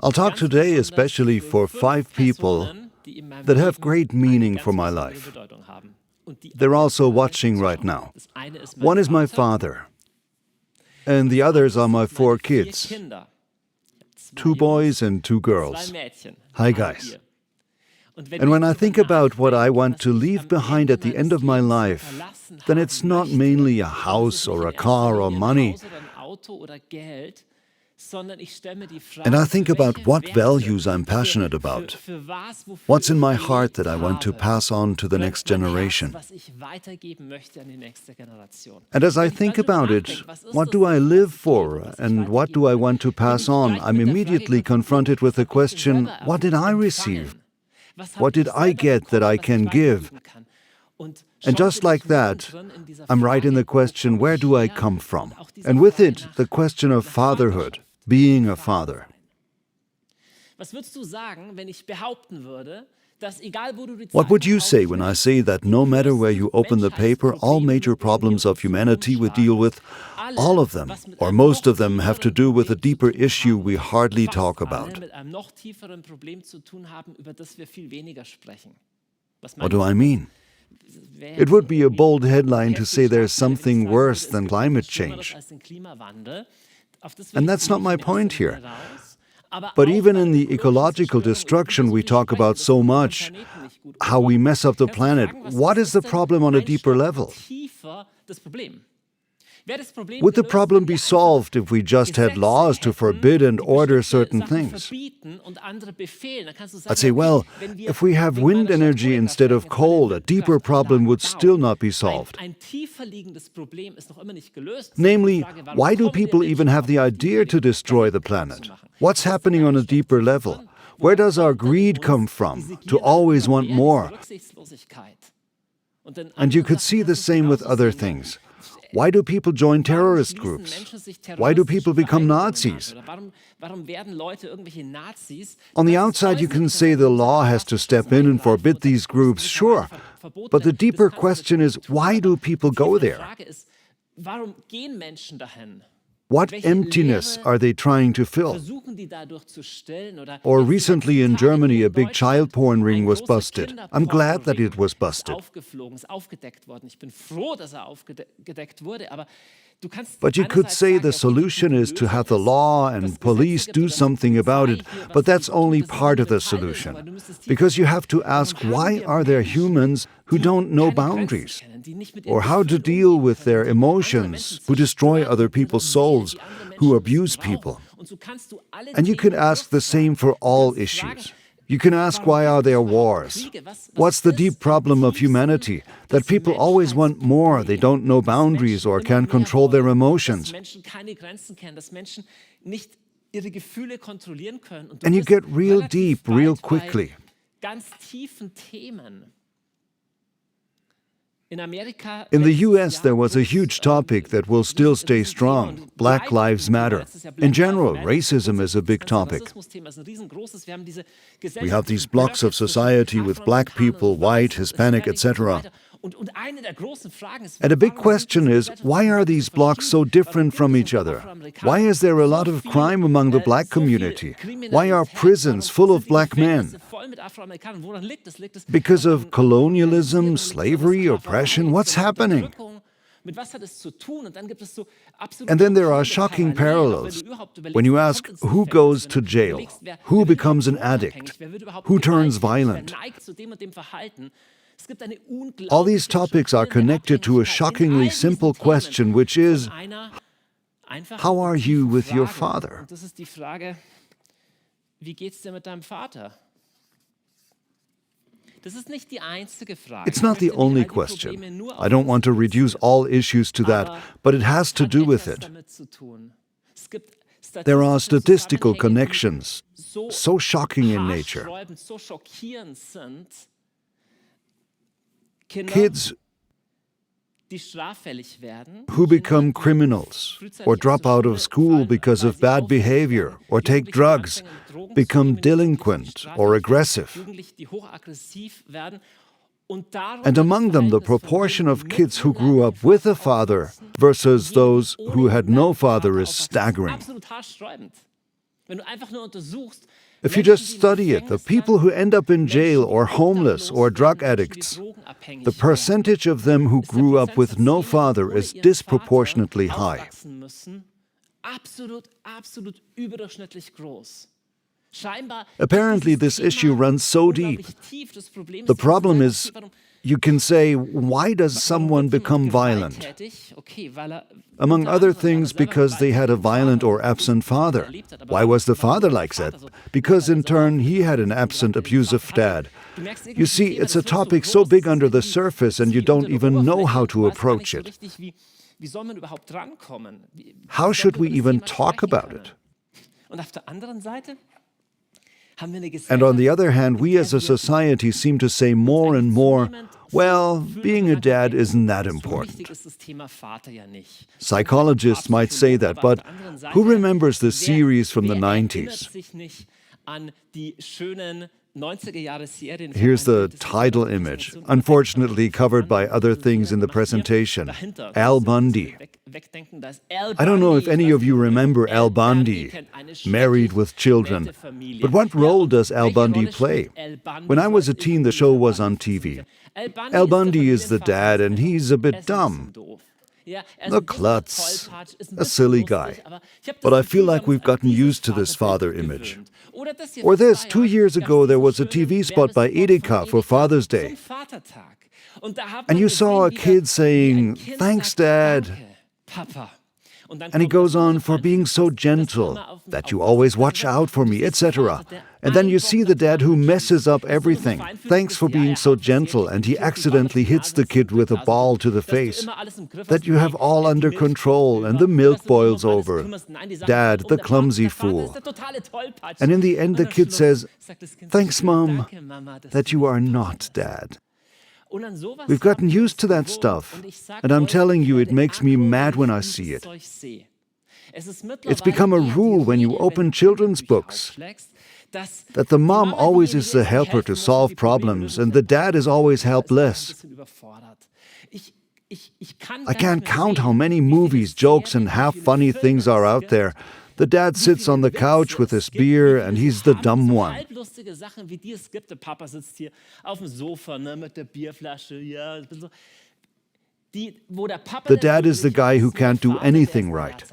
I'll talk today especially for 5 people that have great meaning for my life. They're also watching right now. One is my father, and the others are my 4 kids, 2 boys and 2 girls. Hi guys. And when I think about what I want to leave behind at the end of my life, then it's not mainly a house or a car or money. And I think about what values I'm passionate about, what's in my heart that I want to pass on to the next generation. And as I think about it, what do I live for and what do I want to pass on, I'm immediately confronted with the question, what did I receive? What did I get that I can give? And just like that, I'm right in the question, where do I come from? And with it, the question of fatherhood, being a father. What would you say when I say that no matter where you open the paper, all major problems of humanity we deal with, all of them, or most of them, have to do with a deeper issue we hardly talk about? What do I mean? It would be a bold headline to say there's something worse than climate change. And that's not my point here. But even in the ecological destruction we talk about so much, how we mess up the planet, what is the problem on a deeper level? Would the problem be solved if we just had laws to forbid and order certain things? I'd say, well, if we have wind energy instead of coal, a deeper problem would still not be solved. Namely, why do people even have the idea to destroy the planet? What's happening on a deeper level? Where does our greed come from, to always want more? And you could see the same with other things. Why do people join terrorist groups? Why do people become Nazis? On the outside, you can say the law has to step in and forbid these groups, sure. But the deeper question is, why do people go there? What emptiness are they trying to fill? Or recently in Germany, a big child porn ring was busted. I'm glad that it was busted. But you could say the solution is to have the law and police do something about it, but that's only part of the solution. Because you have to ask, why are there humans who don't know boundaries? Or how to deal with their emotions, who destroy other people's souls, who abuse people? And you can ask the same for all issues. You can ask, why are there wars? What's the deep problem of humanity? That people always want more, they don't know boundaries or can't control their emotions. And you get real deep, real quickly. In the US, there was a huge topic that will still stay strong, Black Lives Matter. In general, racism is a big topic. We have these blocks of society with black people, white, Hispanic, etc. And a big question is, why are these blocks so different from each other? Why is there a lot of crime among the black community? Why are prisons full of black men? Because of colonialism, slavery, oppression? What's happening? And then there are shocking parallels. When you ask, who goes to jail? Who becomes an addict? Who turns violent? All these topics are connected to a shockingly simple question, which is, how are you with your father? It's not the only question. I don't want to reduce all issues to that, but it has to do with it. There are statistical connections, so shocking in nature. Kids who become criminals, or drop out of school because of bad behavior, or take drugs, become delinquent or aggressive. And among them, the proportion of kids who grew up with a father versus those who had no father is staggering. If you just study it, the people who end up in jail or homeless or drug addicts, the percentage of them who grew up with no father is disproportionately high. Apparently, this issue runs so deep. The problem is, you can say, why does someone become violent? Among other things, because they had a violent or absent father. Why was the father like that? Because in turn, he had an absent, abusive dad. You see, it's a topic so big under the surface and you don't even know how to approach it. How should we even talk about it? And on the other hand, we as a society seem to say more and more, well, being a dad isn't that important. Psychologists might say that, but who remembers the series from the 90s? Here's the title image, unfortunately covered by other things in the presentation. Al Bundy. I don't know if any of you remember Al Bundy, married with children. But what role does Al Bundy play? When I was a teen, the show was on TV. Al Bundy is the dad, and he's a bit dumb. A klutz, a silly guy. But I feel like we've gotten used to this father image. Or this, 2 years ago there was a TV spot by EDEKA for Father's Day. And you saw a kid saying, "Thanks, Dad." And he goes on, "For being so gentle, that you always watch out for me, etc." And then you see the dad who messes up everything. "Thanks for being so gentle," and he accidentally hits the kid with a ball to the face. "That you have all under control, and the milk boils over. Dad, the clumsy fool." And in the end the kid says, "Thanks, Mom, that you are not Dad." We've gotten used to that stuff, and I'm telling you, it makes me mad when I see it. It's become a rule when you open children's books, that the mom always is the helper to solve problems, and the dad is always helpless. I can't count how many movies, jokes, and half-funny things are out there. The dad sits on the couch with his beer, and he's the dumb one. The dad is the guy who can't do anything right.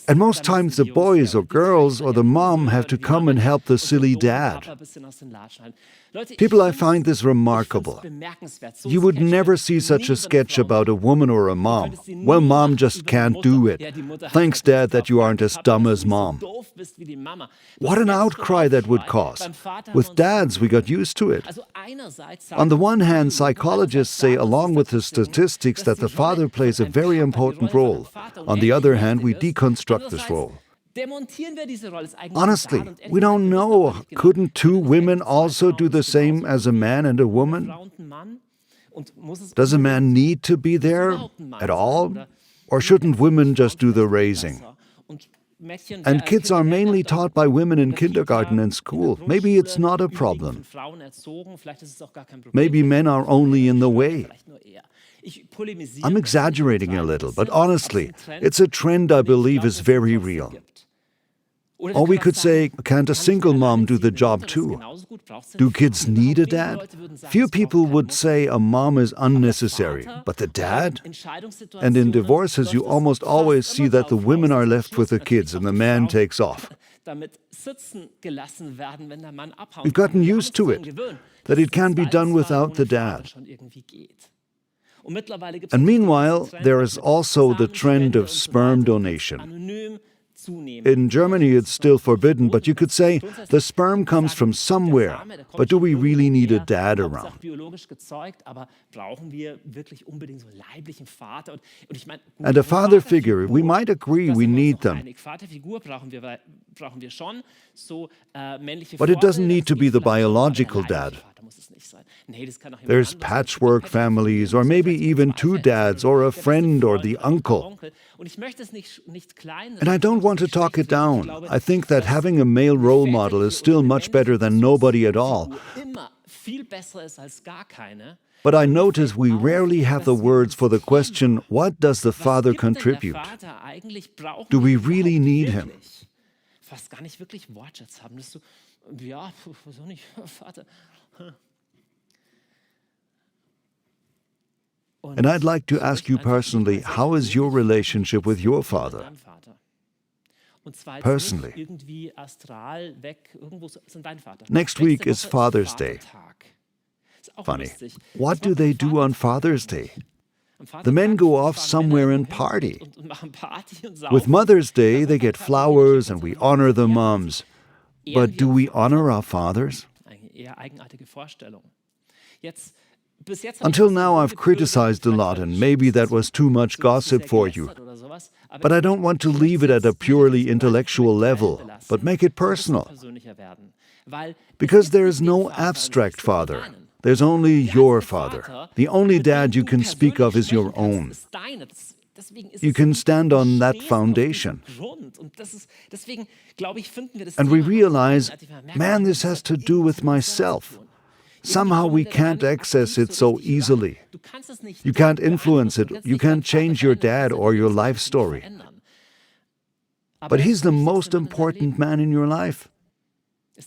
And most times the boys or girls or the mom have to come and help the silly dad. People, I find this remarkable. You would never see such a sketch about a woman or a mom. Well, mom just can't do it. Thanks, Dad, that you aren't as dumb as mom. What an outcry that would cause. With dads, we got used to it. On the one hand, psychologists say, along with the statistics, that the father plays a very important role. On the other hand, we deconstruct this role. Honestly, we don't know. Couldn't two women also do the same as a man and a woman? Does a man need to be there at all? Or shouldn't women just do the raising? And kids are mainly taught by women in kindergarten and school. Maybe it's not a problem. Maybe men are only in the way. I'm exaggerating a little, but honestly, it's a trend I believe is very real. Or we could say, can't a single mom do the job too? Do kids need a dad? Few people would say a mom is unnecessary, but the dad? And in divorces, you almost always see that the women are left with the kids and the man takes off. We've gotten used to it, that it can be done without the dad. And meanwhile, there is also the trend of sperm donation. In Germany, it's still forbidden, but you could say the sperm comes from somewhere. But do we really need a dad around? And a father figure, we might agree we need them. But it doesn't need to be the biological dad. There's patchwork families, or maybe even two dads, or a friend, or the uncle. And I don't want to talk it down. I think that having a male role model is still much better than nobody at all. But I notice we rarely have the words for the question, what does the father contribute? Do we really need him? fast gar nicht wirklich Wortschatz haben. Das ist so, ja, was auch nicht, Vater. And I'd like to ask you personally, how is your relationship with your father? Personally. Next week is Father's Day. Funny. What do they do on Father's Day? The men go off somewhere and party. With Mother's Day, they get flowers and we honor the moms. But do we honor our fathers? Until now, I've criticized a lot, and maybe that was too much gossip for you. But I don't want to leave it at a purely intellectual level, but make it personal. Because there is no abstract father. There's only your father. The only dad you can speak of is your own. You can stand on that foundation. And we realize, man, this has to do with myself. Somehow we can't access it so easily. You can't influence it. You can't change your dad or your life story. But he's the most important man in your life.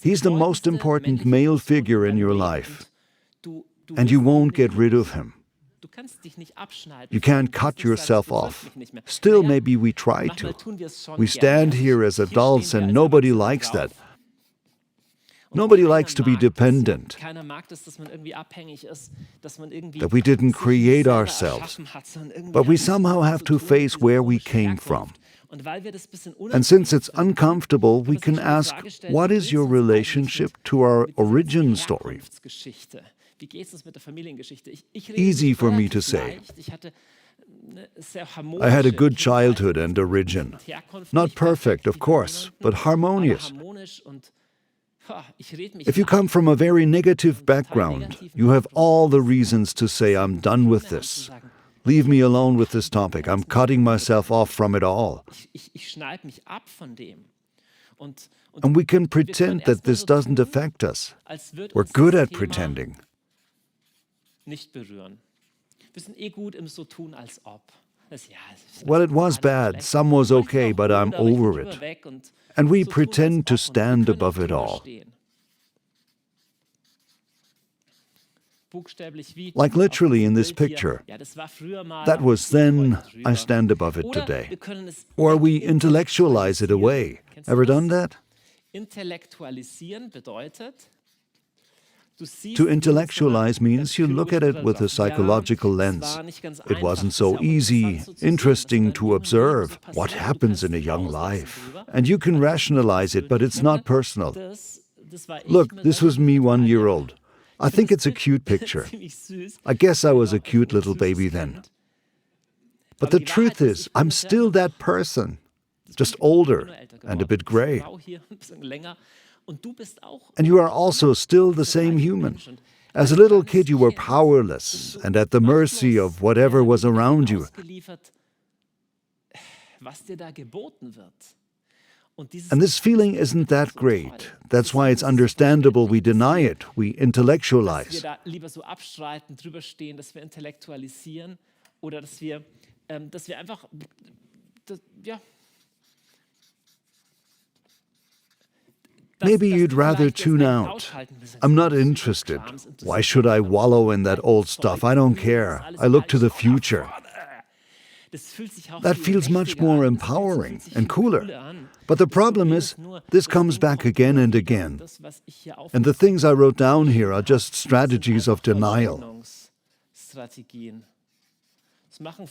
He's the most important male figure in your life. And you won't get rid of him. You can't cut yourself off. Still, maybe we try to. We stand here as adults and nobody likes that. Nobody likes to be dependent, that we didn't create ourselves, but we somehow have to face where we came from. And since it's uncomfortable, we can ask, what is your relationship to our origin story? Easy for me to say. I had a good childhood and origin. Not perfect, of course, but harmonious. If you come from a very negative background, you have all the reasons to say, I'm done with this. Leave me alone with this topic. I'm cutting myself off from it all. And we can pretend that this doesn't affect us. We're good at pretending. Well, it was bad. Some was okay, but I'm over it. And we pretend to stand above it all. Like literally in this picture. That was then, I stand above it today. Or we intellectualize it away. Ever done that? To intellectualize means you look at it with a psychological lens. It wasn't so easy, interesting to observe what happens in a young life. And you can rationalize it, but it's not personal. Look, this was me 1 year old. I think it's a cute picture. I guess I was a cute little baby then. But the truth is, I'm still that person, just older and a bit gray. And you are also still the same human. As a little kid, you were powerless and at the mercy of whatever was around you. And this feeling isn't that great. That's why it's understandable we deny it, we intellectualize. Maybe you'd rather tune out. I'm not interested. Why should I wallow in that old stuff? I don't care. I look to the future. That feels much more empowering and cooler. But the problem is, this comes back again and again. And the things I wrote down here are just strategies of denial.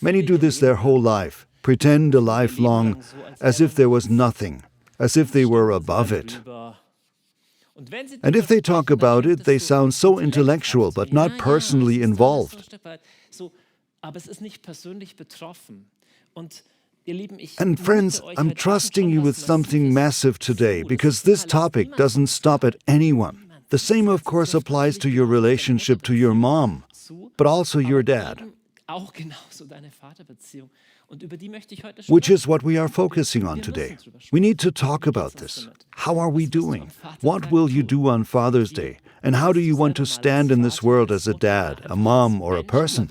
Many do this their whole life, pretend a life long, as if there was nothing, as if they were above it. And if they talk about it, they sound so intellectual, but not personally involved. And friends, I'm trusting you with something massive today, because this topic doesn't stop at anyone. The same, of course, applies to your relationship to your mom, but also your dad. Auch genauso deine Vaterbeziehung. Und über die möchte ich heute which sprechen. is what we are focusing on today. We need to talk about this. How are we doing? What will you do on Father's Day? And how do you want to stand in this world as a dad, a mom, or a person?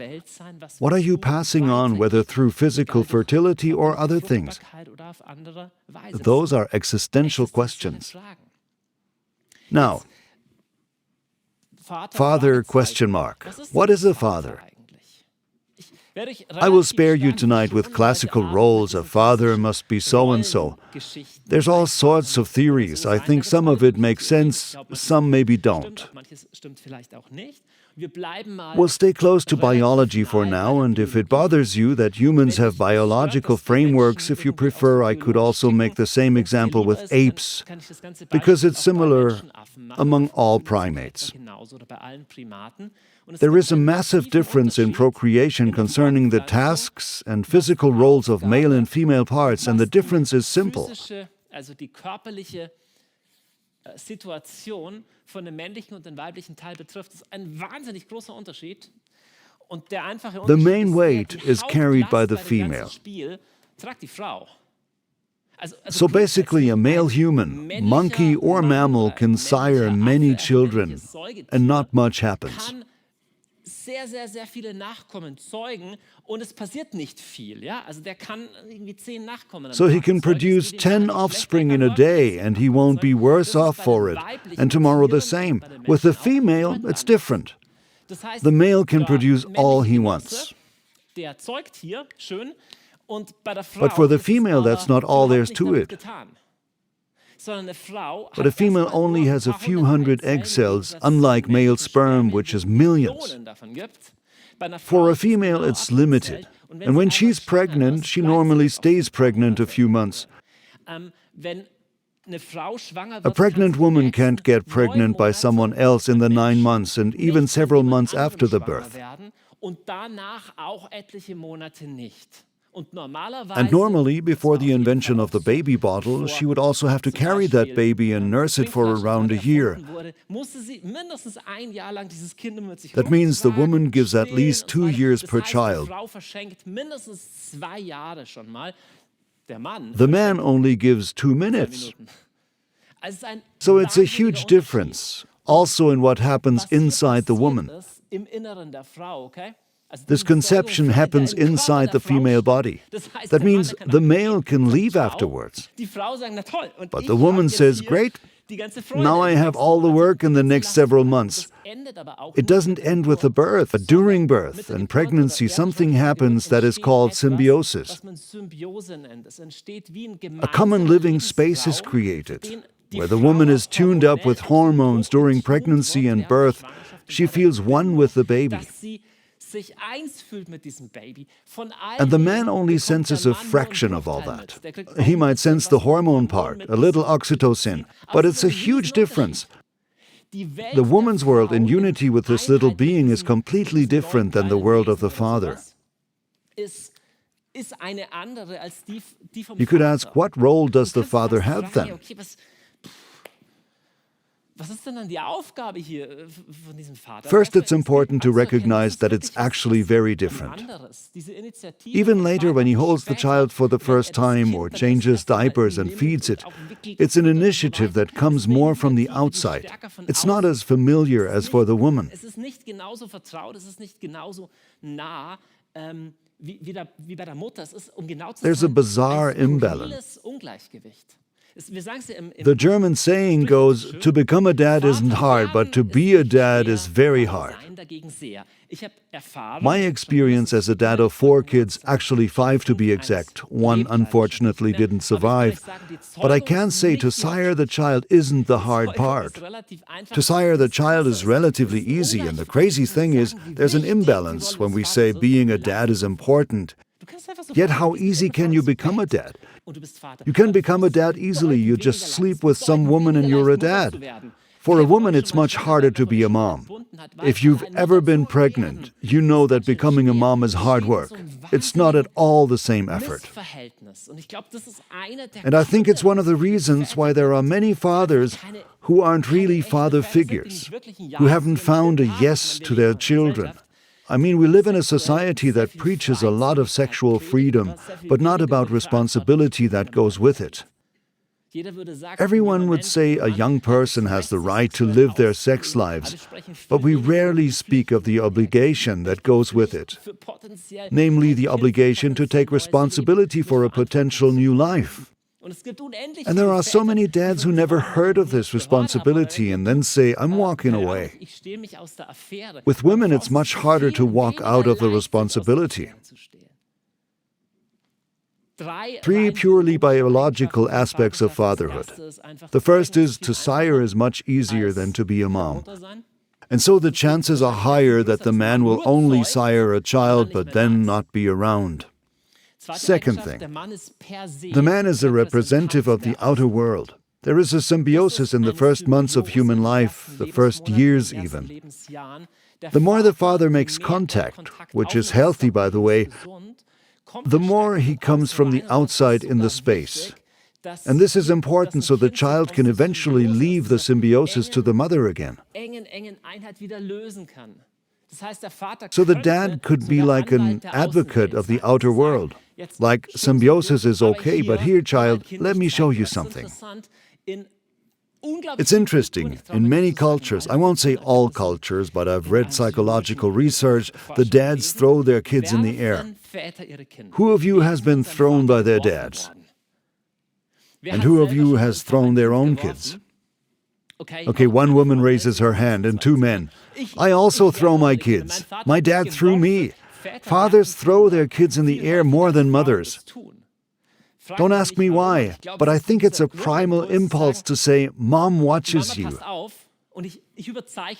What are you passing on, whether through physical fertility or other things? Those are existential questions. Now, father ? What is a father? I will spare you tonight with classical roles. A father must be so-and-so. There's all sorts of theories. I think some of it makes sense, some maybe don't. We'll stay close to biology for now, and if it bothers you that humans have biological frameworks, if you prefer, I could also make the same example with apes, because it's similar among all primates. There is a massive difference in procreation concerning the tasks and physical roles of male and female parts, and the difference is simple. Also die körperliche Situation von dem männlichen und dem weiblichen Teil betrifft, ist ein wahnsinnig großer Unterschied. Und der einfache The Unterschied main ist, weight die is carried by the Hauptlast bei dem female. ganzen Spiel tragt die Frau. So basically, a male human, monkey or mammal, can sire many children, and not much happens. Kann sehr viele Nachkommen zeugen und es passiert nicht viel. Ja? Also der kann irgendwie 10 Nachkommen am So he Tag can zeugen. produce Es geht ihm gar 10 nicht offspring schlecht. in a Er kann day, and he won't be worse Das ist off bei for den it. weiblichen And tomorrow the Tieren same. bei den With the Menschen auch female, ganz it's anders. different. Das heißt, The male can der produce all he männliche wants. Genosse, der zeugt hier schön und bei der Frau But for the ist es female, aber that's not all überhaupt there's nicht to damit it. getan. Sondern eine Frau But a hat female erstmal only nur has a ein paar few hundert hundred egg Eizellen, cells, das unlike male männliche sperm, Spermien, which is es millions. Millionen davon gibt. Bei einer Frau For a ist es female, genau it's limited. abgezählt. Und And when sie she's einmal schwanger pregnant, ist, she bleibt sie normally das stays oft ein paar pregnant a Monate. few months. Wenn eine Frau schwanger A wird, pregnant kann sie woman die can't nächsten get 9 pregnant by Monate someone else in the 9 Menschen months, and even nicht several von jemand months anderem after the schwanger birth. werden und danach auch etliche Monate nicht. Und normalerweise, And normally, und before zwar the auf jeden invention Fall of the auch baby so, bottle, bevor she would also have to zum carry that Beispiel, baby and nurse it for Trinkflaschen around a year. erfunden wurde, musste sie mindestens 1 Jahr lang dieses Kind mit sich That means the rumtragen, woman gives at stillen least und 2 so weiter. years Das per heißt, child. Die Frau verschenkt mindestens 2 Jahre schon mal. Der Mann The man verschenkt only gives 2 2 minutes. Minuten. Also es ist ein So it's a wahnsinniger huge Unterschied. difference, also in what happens Was hier inside the passiert woman. ist im Inneren der Frau, okay? Also This die conception Zeugung happens findet ja im Körper inside der the Frau female statt. body. Das heißt, That der Mann, means der kann the auch male gehen, can sagt, leave ciao. afterwards. Die Frau sagt, na toll. Und But ich the woman hab jetzt says, hier great, die ganze Freude now I im have nächsten all the Monat. work in the Sie next lacht several weiter. months. Das endet aber auch It nicht doesn't mit der end with the Geburt, birth, but sondern during mit birth der and Geburt oder pregnancy, während something der Geburt happens that is entsteht called etwas, symbiosis. was man Symbiose nennt. Es entsteht wie ein A common gemeinsamer living space is Lebensraum, created, den die where the Frau woman is auf tuned up hormonell with absolut hormones during hochgetunt pregnancy wird and während der birth. Schwangerschaft und She bei der feels one Geburt, with the baby. dass sie sich eins fühlt mit diesem Baby. Von all And the dem man only bekommt der senses a Mann nur einen fraction of all Bruchteil that. mit. Der kriegt auch He ein might bisschen sense was the von hormone Hormonen part, mit, a little bisschen oxytocin, aber but es it's ist a ein huge difference. Die Welt The der woman's world in Frau unity with this in little Einheit mit being is diesem- completely diesem neuen different than the kleinen world of the Wesen oder father. sowas, ist eine andere als die vom You could Vater. ask, what role does Du the kannst father fast have fragen, then? okay, was ist denn dann die Aufgabe hier von diesem Vater? First, it's Erstmal important to anzuerkennen, recognize dass es that it's wirklich was actually ist, very was different. anderes. Diese Initiative Even vom later, Vater when he holds the später, child for the wenn first er das time Kind or dann das changes erste Mal diapers im and Leben feeds und it, auch wirklich it's an füttert und so initiative weiter, that comes ist eine more from the Initiative, die outside. stärker von It's not außen as familiar as for the woman. Es ist nicht genauso vertraut, es ist nicht genauso nah wie bei der Mutter. Es ist, um genau zu There's a sein, bizarre ein skurriles imbalance. Ungleichgewicht. Wir sagen es ja im The German saying goes, to become a dad isn't hard, but to be a dad is very hard. My experience as a dad of 4 kids, actually 5 to be exact, one unfortunately didn't survive, but I can say to sire the child isn't the hard part. To sire the child is relatively easy, and the crazy thing is, there's an imbalance when we say being a dad is important. Yet how easy can you become a dad? You can become a dad easily, you just sleep with some woman and you're a dad. For a woman, it's much harder to be a mom. If you've ever been pregnant, you know that becoming a mom is hard work. It's not at all the same effort. And I think it's one of the reasons why there are many fathers who aren't really father figures, who haven't found a yes to their children. I mean, we live in a society that preaches a lot of sexual freedom, but not about responsibility that goes with it. Everyone would say a young person has the right to live their sex lives, but we rarely speak of the obligation that goes with it, namely the obligation to take responsibility for a potential new life. And there are so many dads who never heard of this responsibility and then say, I'm walking away. With women, it's much harder to walk out of the responsibility. 3 purely biological aspects of fatherhood. The first is to sire is much easier than to be a mom. And so the chances are higher that the man will only sire a child but then not be around. Second thing, the man is a representative of the outer world. There is a symbiosis in the first months of human life, the first years even. The more the father makes contact, which is healthy by the way, the more he comes from the outside in the space. And this is important so the child can eventually leave the symbiosis to the mother again. So the dad could be like an advocate of the outer world. Like, symbiosis is okay, but here, child, let me show you something. It's interesting, in many cultures, I won't say all cultures, but I've read psychological research, the dads throw their kids in the air. Who of you has been thrown by their dads? And who of you has thrown their own kids? Okay, one woman raises her hand and 2 men. I also throw my kids. My dad threw me. Fathers throw their kids in the air more than mothers. Don't ask me why, but I think it's a primal impulse to say, Mom watches you.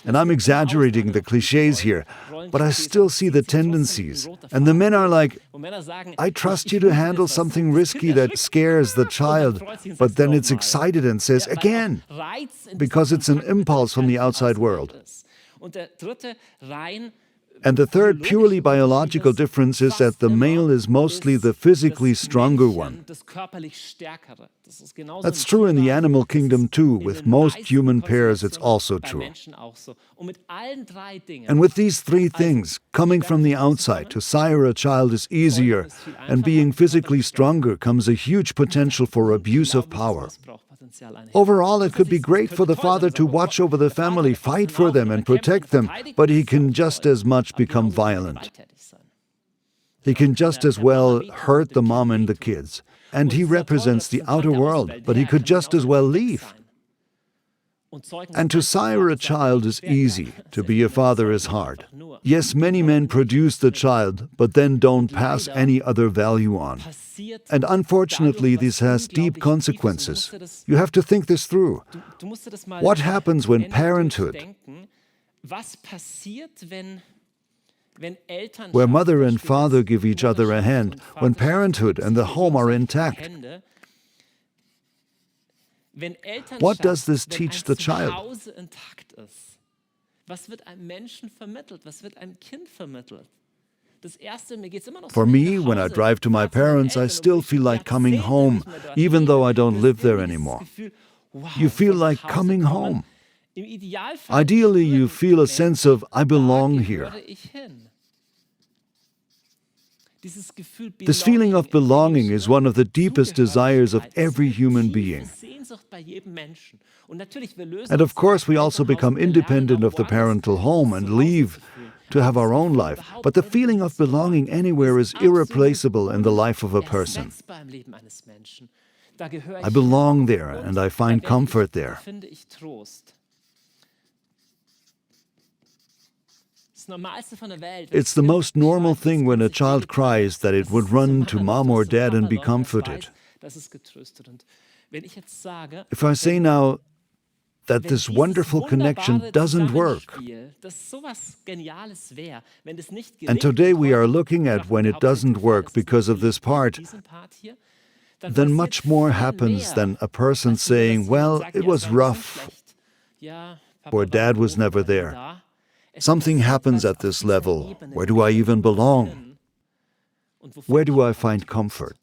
And I'm exaggerating the cliches here, but I still see the tendencies. And the men are like, I trust you to handle something risky that scares the child, but then it's excited and says, again, because it's an impulse from the outside world. And the third purely biological difference is that the male is mostly the physically stronger one. That's true in the animal kingdom too. With most human pairs, it's also true. And with these 3 things, coming from the outside to sire a child is easier, and being physically stronger comes a huge potential for abuse of power. Overall, it could be great for the father to watch over the family, fight for them and protect them, but he can just as much become violent. He can just as well hurt the mom and the kids. And he represents the outer world, but he could just as well leave. And to sire a child is easy, to be a father is hard. Yes, many men produce the child, but then don't pass any other value on. And unfortunately, this has deep consequences. You have to think this through. What happens when parenthood, where mother and father give each other a hand, when parenthood and the home are intact? What does this teach the child? For me, when I drive to my parents, I still feel like coming home, even though I don't live there anymore. You feel like coming home. Ideally, you feel a sense of, I belong here. This feeling of belonging is one of the deepest desires of every human being. And of course, we also become independent of the parental home and leave to have our own life. But the feeling of belonging anywhere is irreplaceable in the life of a person. I belong there and I find comfort there. It's the most normal thing when a child cries that it would run to mom or dad and be comforted. If I say now that this wonderful connection doesn't work, and today we are looking at when it doesn't work because of this part, then much more happens than a person saying, well, it was rough, or dad was never there. Something happens at this level. Where do I even belong? Where do I find comfort?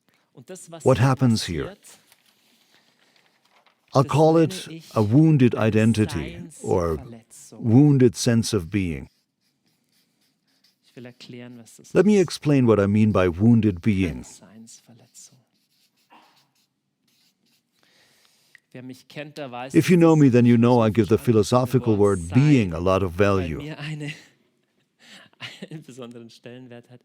What happens here? I'll call it a wounded identity or wounded sense of being. Ich will erklären, was das Let me ist. explain what I mean by wounded being. Seinsverletzung. Wer mich kennt, der weiß, If you know me, then you know I give the das philosophical word Sein being a lot of bei value. mir einen besonderen Stellenwert hat.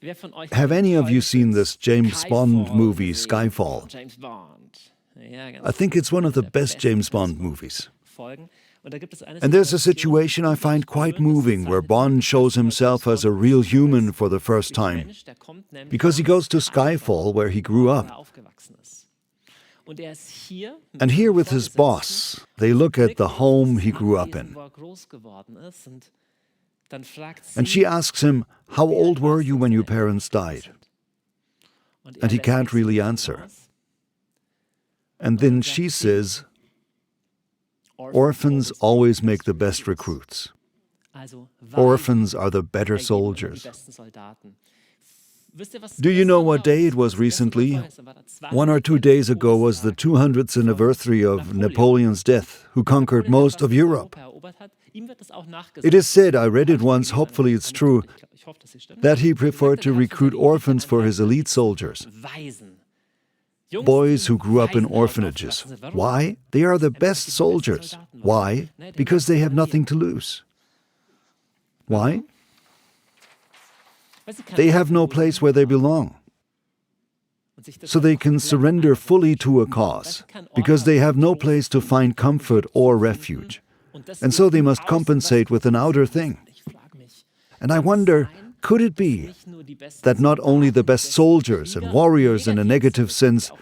Wer von euch Have kennt any of you heute seen this James Bond Skyfall movie, gesehen? Skyfall? James Bond. Ja, ganz I think it's one of the der best besten James Bond James movies. Folgen. Und da gibt es eine And there's a situation I die find mich quite berührt. Das ist moving where seine Bond shows dritte himself as a Bond real als human for the first time, Mensch, der kommt nämlich because he aus goes to Skyfall, Skyfall where he grew wo up. er aufgewachsen ist. Und er ist hier mit And here seinem with his Vorgesetzten, boss, they look at blicken the auf home dieses he grew up Anwesen, in. wo er groß geworden ist. Und dann fragt And sie, she asks him, "How wie old alt were warst you du, when als your deine Eltern parents gestorben died?" sind? Und And he lässt can't nichts really davon answer. aus. And then she says, "Orphans always make the best recruits. Also, Orphans are the better ergeben immer die soldiers." besten Soldaten. Wisst ihr, was Do you know what day it was recently? 1 or 2 days ago was the 200th anniversary of Napoleon's death, who conquered most of Europe. It is said, I read it once, hopefully it's true, that he preferred to recruit orphans for his elite soldiers, boys who grew up in orphanages. Why? They are the best soldiers. Why? Because they have nothing to lose. Why? They have no place where they belong. So they can surrender fully to a cause, because they have no place to find comfort or refuge. And so they must compensate with an outer thing. And I wonder, could it be that not only the best soldiers and warriors in a negative sense,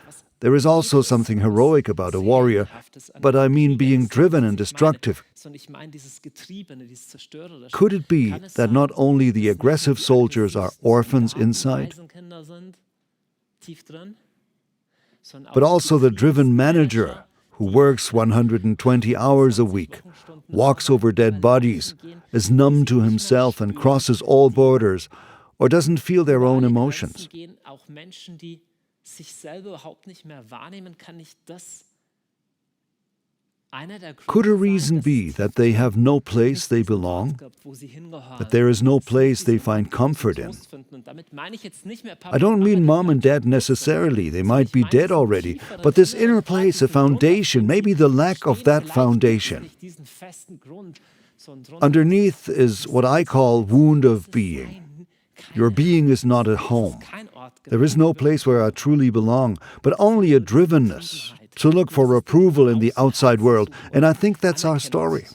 there is also something heroic about a warrior, but I mean being driven and destructive. Could it be that not only the aggressive soldiers are orphans inside, but also the driven manager who works 120 hours a week, walks over dead bodies, is numb to himself and crosses all borders, or doesn't feel their own emotions? Could a reason be that they have no place they belong, that there is no place they find comfort in? I don't mean mom and dad necessarily, they might be dead already, but this inner place, a foundation, maybe the lack of that foundation. Underneath is what I call wound of being. Your being is not at home. There is no place where I truly belong, but only a drivenness to look for approval in the outside world. And I think that's our story.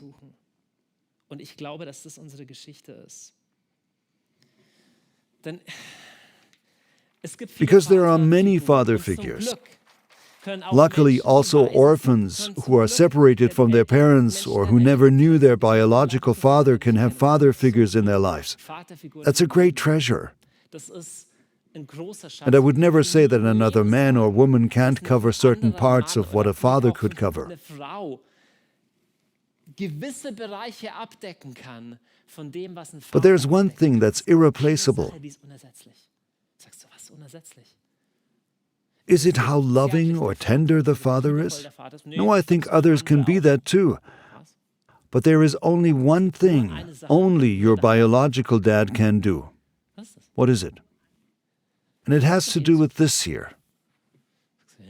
Because there are many father figures. Luckily, also orphans who are separated from their parents or who never knew their biological father can have father figures in their lives. That's a great treasure. And I would never say that another man or woman can't cover certain parts of what a father could cover. But there's one thing that's irreplaceable. Is it how loving or tender the father is? No, I think others can be that too. But there is only one thing only your biological dad can do. What is it? And it has to do with this here.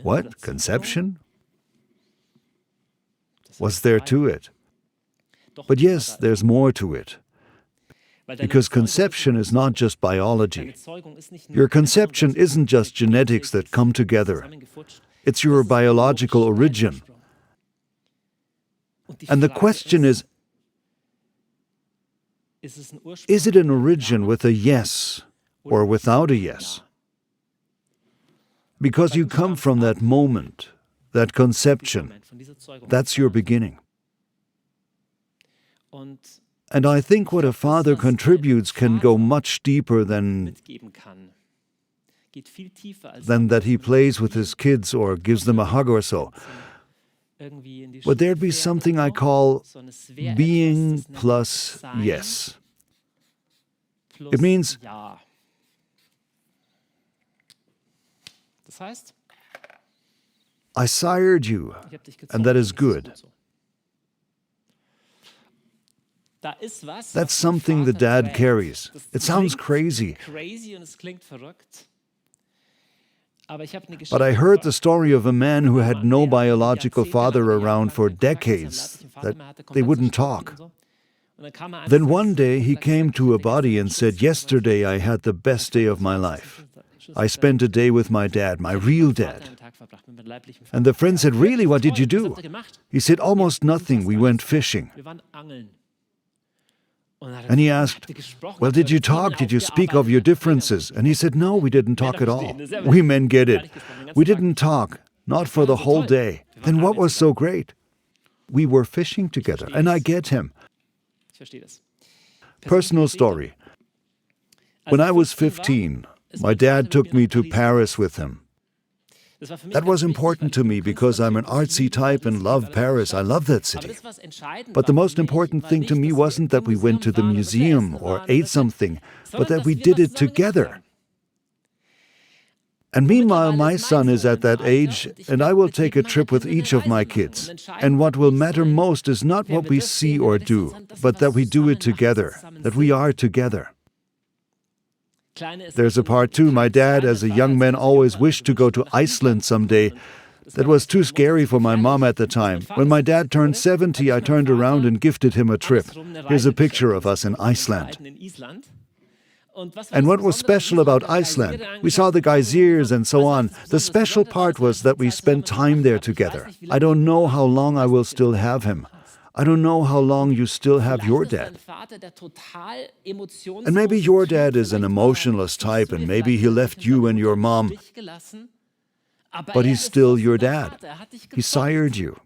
What? Conception? What's there to it? But yes, there's more to it. Because conception is not just biology. Your conception isn't just genetics that come together. It's your biological origin. And the question is it an origin with a yes or without a yes? Because you come from that moment, that conception. That's your beginning. And I think what a father contributes can go much deeper than that he plays with his kids or gives them a hug or so. But there'd be something I call being plus yes. It means I sired you, and that is good. That's something the dad carries. It sounds crazy. But I heard the story of a man who had no biological father around for decades, that they wouldn't talk. Then one day he came to a body and said, "Yesterday I had the best day of my life. I spent a day with my dad, my real dad." And the friend said, "Really, what did you do?" He said, "Almost nothing, we went fishing." And he asked, "Well, did you talk? Did you speak of your differences?" And he said, "No, we didn't talk at all." We men get it. We didn't talk, not for the whole day. Then what was so great? We were fishing together, and I get him. Personal story. When I was 15, my dad took me to Paris with him. That was important to me because I'm an artsy type and love Paris. I love that city. But the most important thing to me wasn't that we went to the museum or ate something, but that we did it together. And meanwhile, my son is at that age, and I will take a trip with each of my kids. And what will matter most is not what we see or do, but that we do it together, that we are together. There's a part two. My dad, as a young man, always wished to go to Iceland someday. That was too scary for my mom at the time. When my dad turned 70, I turned around and gifted him a trip. Here's a picture of us in Iceland. And what was special about Iceland? We saw the geysers and so on. The special part was that we spent time there together. I don't know how long I will still have him. I don't know how long you still have your dad. And maybe your dad is an emotionless type, and maybe he left you and your mom, but he's still your dad. He sired you.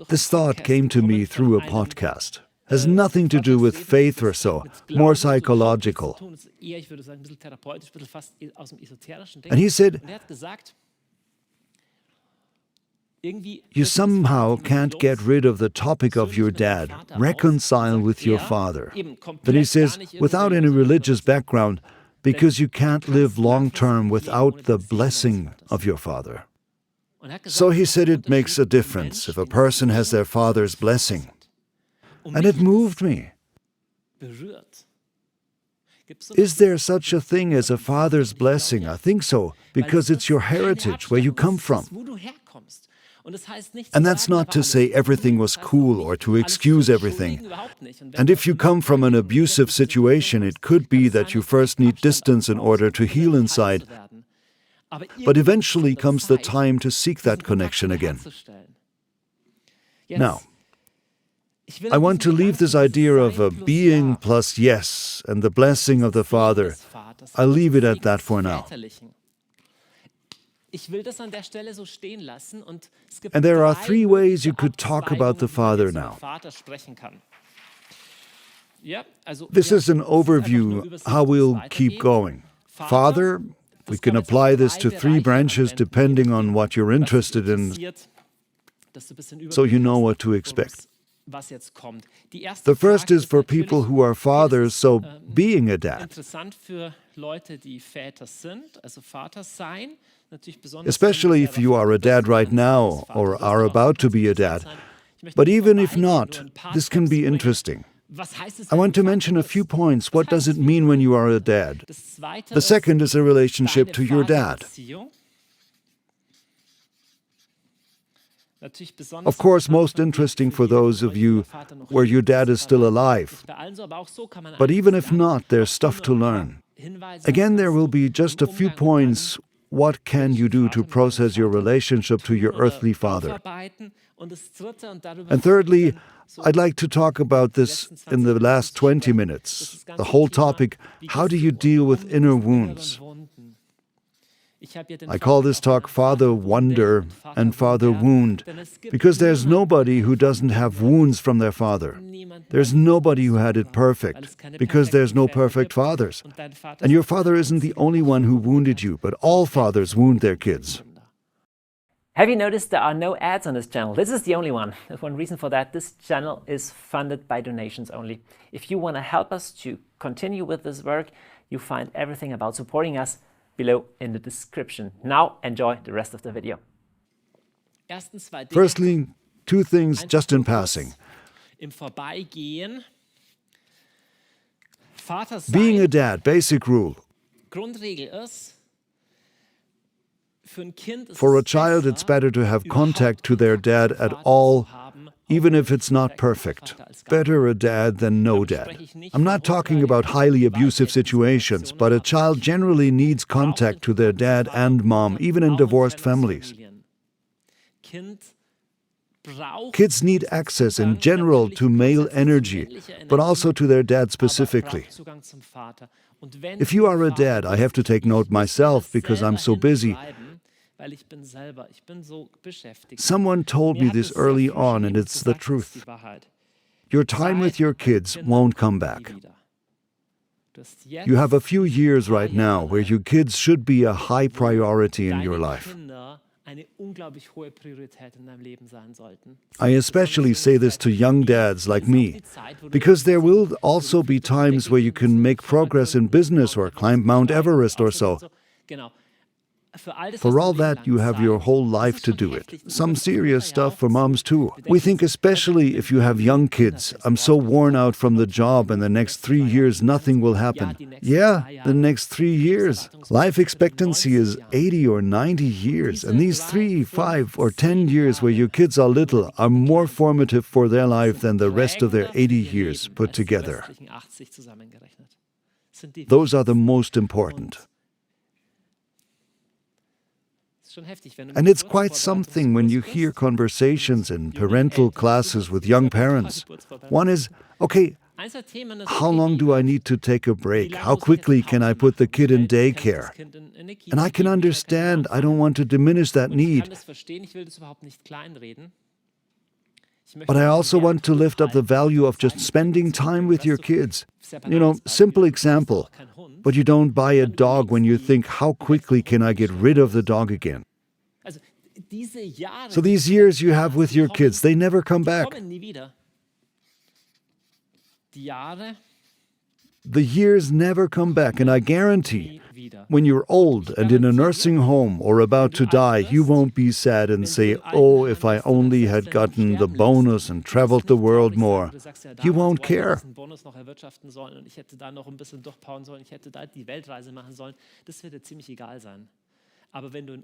This thought came to me through a podcast. Has nothing to do with faith or so, more psychological. And he said, you somehow can't get rid of the topic of your dad, reconcile with your father. Then he says, without any religious background, because you can't live long-term without the blessing of your father. So he said it makes a difference if a person has their father's blessing. And it moved me. Is there such a thing as a father's blessing? I think so, because it's your heritage, where you come from. And that's not to say everything was cool or to excuse everything. And if you come from an abusive situation, it could be that you first need distance in order to heal inside. But eventually comes the time to seek that connection again. Now, I want to leave this idea of a being plus yes and the blessing of the Father. I'll leave it at that for now. And there are three ways you could talk about the Father now. This is an overview, how we'll keep going. Father, we can apply this to three branches depending on what you're interested in, so you know what to expect. The first is for people who are fathers, so being a dad. Especially if you are a dad right now or are about to be a dad. But even if not, this can be interesting. I want to mention a few points. What does it mean when you are a dad? The second is a relationship to your dad. Of course, most interesting for those of you where your dad is still alive. But even if not, there's stuff to learn. Again, there will be just a few points. What can you do to process your relationship to your earthly father? And thirdly, I'd like to talk about this in the last 20 minutes. The whole topic, how do you deal with inner wounds? I call this talk Father Wonder and Father Wound, because there's nobody who doesn't have wounds from their father. There's nobody who had it perfect, because there's no perfect fathers. And your father isn't the only one who wounded you, but all fathers wound their kids. Have you noticed there are no ads on this channel? This is the only one. There's one reason for that. This channel is funded by donations only. If you want to help us to continue with this work, you find everything about supporting us below in the description. Now enjoy the rest of the video. Firstly, 2 things just in passing. Im Vorbeigehen. Vater Being a sein, dad, basic rule. Grundregel ist, für ein Kind ist For a es child, it's besser, better to have contact to their Kontakt dad zum at Vater all, zu haben, even auch if it's not wenn perfect. Vater als gar Better a dad than no dad. I'm not talking about highly abusive situations, but a child generally needs contact to their dad and mom, even in divorced families. Kind braucht Kids need access in general to male energy, but also to their dad specifically. aber braucht Zugang zum Vater. Und wenn If you du are a Vater dad, I have to bist, take note ich muss myself das because I'm selber so busy. hinschreiben, weil ich bin so beschäftigt. Someone told me Mir hat this es sehr early frisch on, and jemand it's the gesagt, das ist truth. die Wahrheit. Your time with your kids won't come back. Nie wieder. Du hast jetzt You have a few years right now where your kids should be a high priority in your deine life. Kinder eine unglaublich hohe Priorität in deinem Leben sein sollten. I especially say this to young dads like me, because there will also be times where you can make progress in business or climb Mount Everest or so. Genau. Für all das For hast du all ein Leben that, lang you have your Zeit. whole Das life ist to schon do it. heftig. Some Das ist serious ja stuff auch for moms too. so. We think especially if you have young kids, I'm so worn out from the job and the next 3 years nothing will happen. Yeah, the next 3 years. Life expectancy is 80 or 90 years, and these 3, 5 or 10 years where your kids are little are more formative for their life than the rest of their 80 years put together. Those are the most important. And it's quite something when you hear conversations in parental classes with young parents. One is, okay, how long do I need to take a break? How quickly can I put the kid in daycare? And I can understand, I don't want to diminish that need. But I also want to lift up the value of just spending time with your kids. You know, simple example. But you don't buy a dog when you think, how quickly can I get rid of the dog again? So these years you have with your kids, they never come back. The years never come back, and I guarantee, when you're old and in a nursing home or about to die, you won't be sad and say, oh, if I only had gotten the bonus and traveled the world more. You won't care.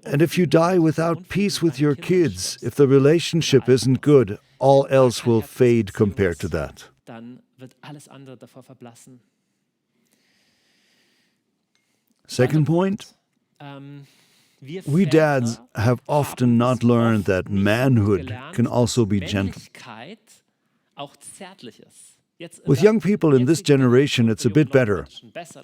And if you die without peace with your kids, if the relationship isn't good, all else will fade compared to that. Second point, we dads have often not learned that manhood can also be gentle. With young people in this generation, it's a bit better.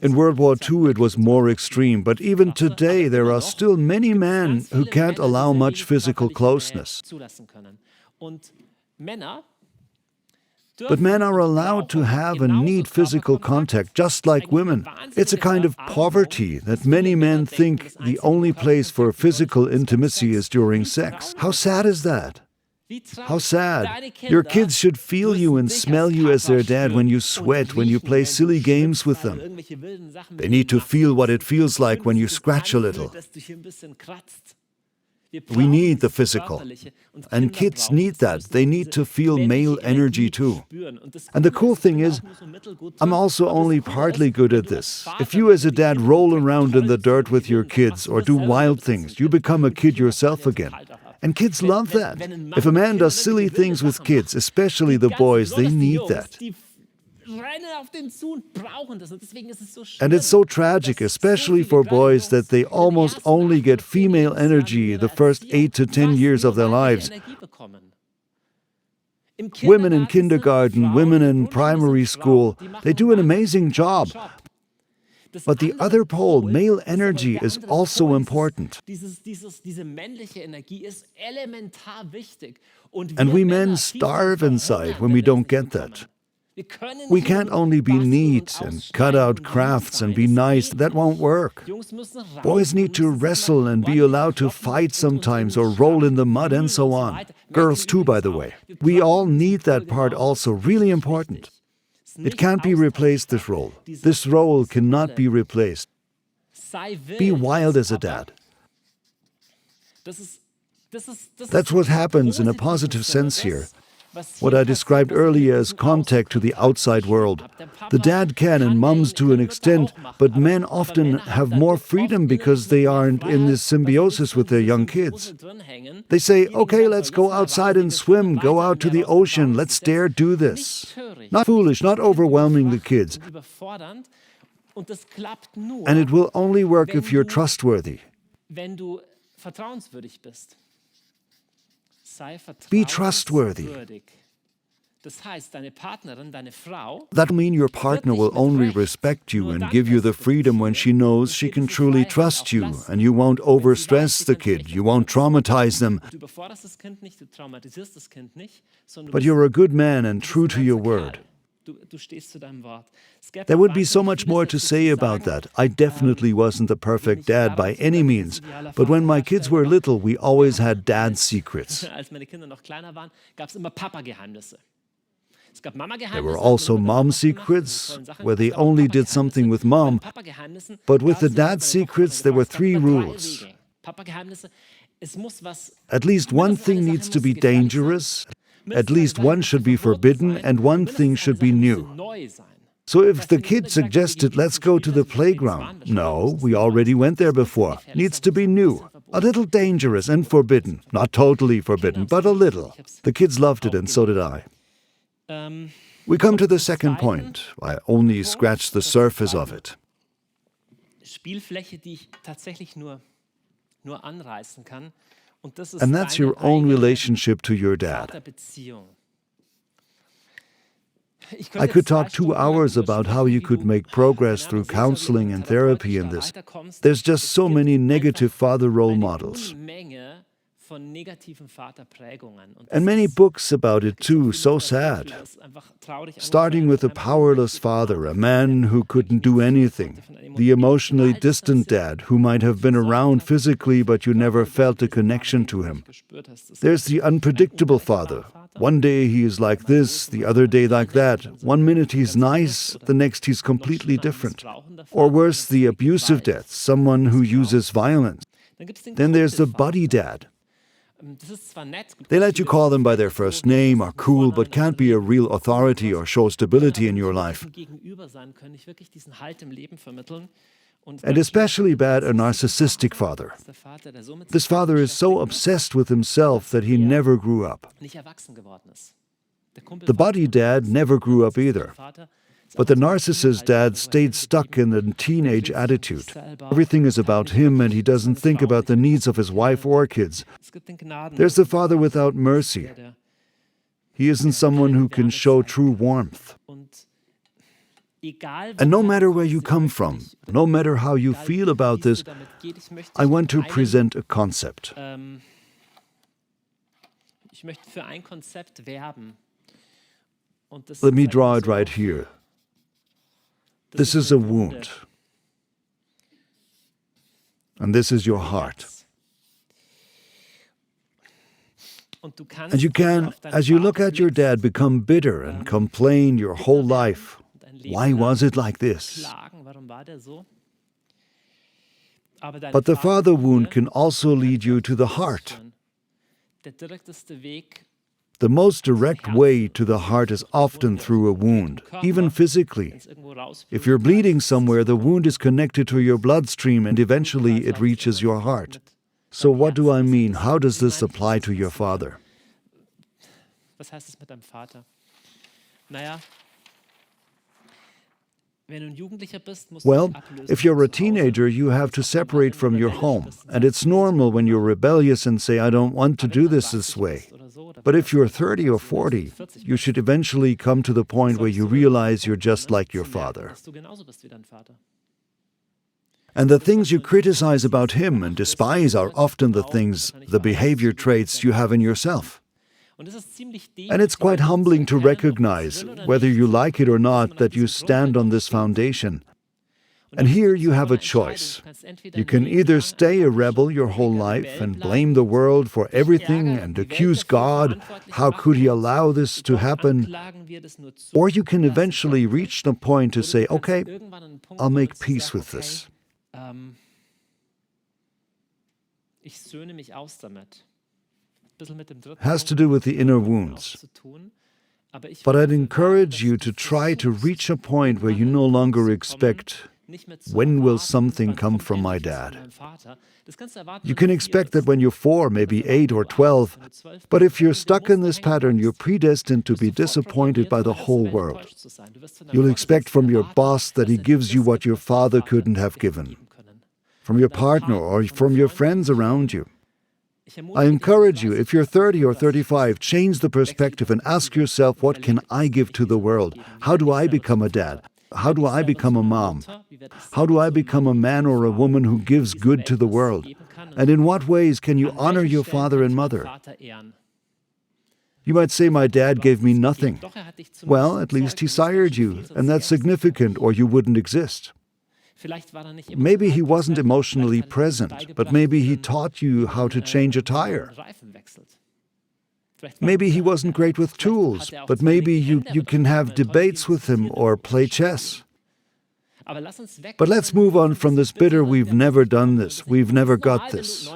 In World War II, it was more extreme, but even today, there are still many men who can't allow much physical closeness. But men are allowed to have and need physical contact, just like women. It's a kind of poverty that many men think the only place for physical intimacy is during sex. How sad is that? How sad. Your kids should feel you and smell you as their dad when you sweat, when you play silly games with them. They need to feel what it feels like when you scratch a little. We need the physical. And kids need that. They need to feel male energy too. And the cool thing is, I'm also only partly good at this. If you as a dad roll around in the dirt with your kids or do wild things, you become a kid yourself again. And kids love that. If a man does silly things with kids, especially the boys, they need that. And it's so tragic, especially for boys, that they almost only get female energy the first 8 to 10 years of their lives. Women in kindergarten, women in primary school, they do an amazing job. But the other pole, male energy, is also important. And we men starve inside when we don't get that. We can't only be neat and cut out crafts and be nice. That won't work. Boys need to wrestle and be allowed to fight sometimes or roll in the mud and so on. Girls too, by the way. We all need that part also, really important. It can't be replaced, this role. This role cannot be replaced. Be wild as a dad. That's what happens in a positive sense here. What I described earlier as contact to the outside world. The dad can and moms to an extent, but men often have more freedom because they aren't in this symbiosis with their young kids. They say, okay, let's go outside and swim, go out to the ocean, let's dare do this. Not foolish, not overwhelming the kids. And it will only work if you're trustworthy. Be trustworthy. That means your partner will only respect you and give you the freedom when she knows she can truly trust you, and you won't overstress the kid, you won't traumatize them. But you're a good man and true to your word. There would be so much more to say about that. I definitely wasn't the perfect dad by any means, but when my kids were little, we always had dad secrets. There were also mom secrets, where they only did something with mom, but with the dad secrets, there were 3 rules. At least one thing needs to be dangerous, at least one should be forbidden, and one thing should be new. So if the kid suggested, let's go to the playground, no, we already went there before. Needs to be new, a little dangerous and forbidden. Not totally forbidden, but a little. The kids loved it, and so did I. We come to the second point. I only scratched the surface of it. And that's your own relationship to your dad. I could talk 2 hours about how you could make progress through counseling and therapy in this. There's just so many negative father role models. And many books about it too, so sad. Starting with a powerless father, a man who couldn't do anything. The emotionally distant dad, who might have been around physically, but you never felt a connection to him. There's the unpredictable father. One day he is like this, the other day like that. One minute he's nice, the next he's completely different. Or worse, the abusive dad, someone who uses violence. Then there's the buddy dad. They let you call them by their first name, are cool, but can't be a real authority or show stability in your life. And especially bad, a narcissistic father. This father is so obsessed with himself that he never grew up. The buddy dad never grew up either. But the narcissist dad stayed stuck in the teenage attitude. Everything is about him and he doesn't think about the needs of his wife or kids. There's the father without mercy. He isn't someone who can show true warmth. And no matter where you come from, no matter how you feel about this, I want to present a concept. Let me draw it right here. This is a wound. And this is your heart. And you can, as you look at your dad, become bitter and complain your whole life. Why was it like this? But the father wound can also lead you to the heart. The most direct way to the heart is often through a wound, even physically. If you're bleeding somewhere, the wound is connected to your bloodstream and eventually it reaches your heart. So what do I mean? How does this apply to your father? Well, if you're a teenager, you have to separate from your home. And it's normal when you're rebellious and say, I don't want to do this way. But if you're 30 or 40, you should eventually come to the point where you realize you're just like your father. And the things you criticize about him and despise are often the things, the behavior traits you have in yourself. And it's quite humbling to recognize, whether you like it or not, that you stand on this foundation. And here you have a choice. You can either stay a rebel your whole life and blame the world for everything and accuse God, how could he allow this to happen? Or you can eventually reach the point to say, okay, I'll make peace with this. has to do with the inner wounds. But I'd encourage you to try to reach a point where you no longer expect, when will something come from my dad? You can expect that when you're 4, maybe 8 or 12, but if you're stuck in this pattern, you're predestined to be disappointed by the whole world. You'll expect from your boss that he gives you what your father couldn't have given, from your partner or from your friends around you. I encourage you, if you're 30 or 35, change the perspective and ask yourself, what can I give to the world? How do I become a dad? How do I become a mom? How do I become a man or a woman who gives good to the world? And in what ways can you honor your father and mother? You might say, my dad gave me nothing. Well, at least he sired you, and that's significant, or you wouldn't exist. Maybe he wasn't emotionally present, but maybe he taught you how to change a tire. Maybe he wasn't great with tools, but maybe you can have debates with him or play chess. But let's move on from this bitter, we've never done this, we've never got this.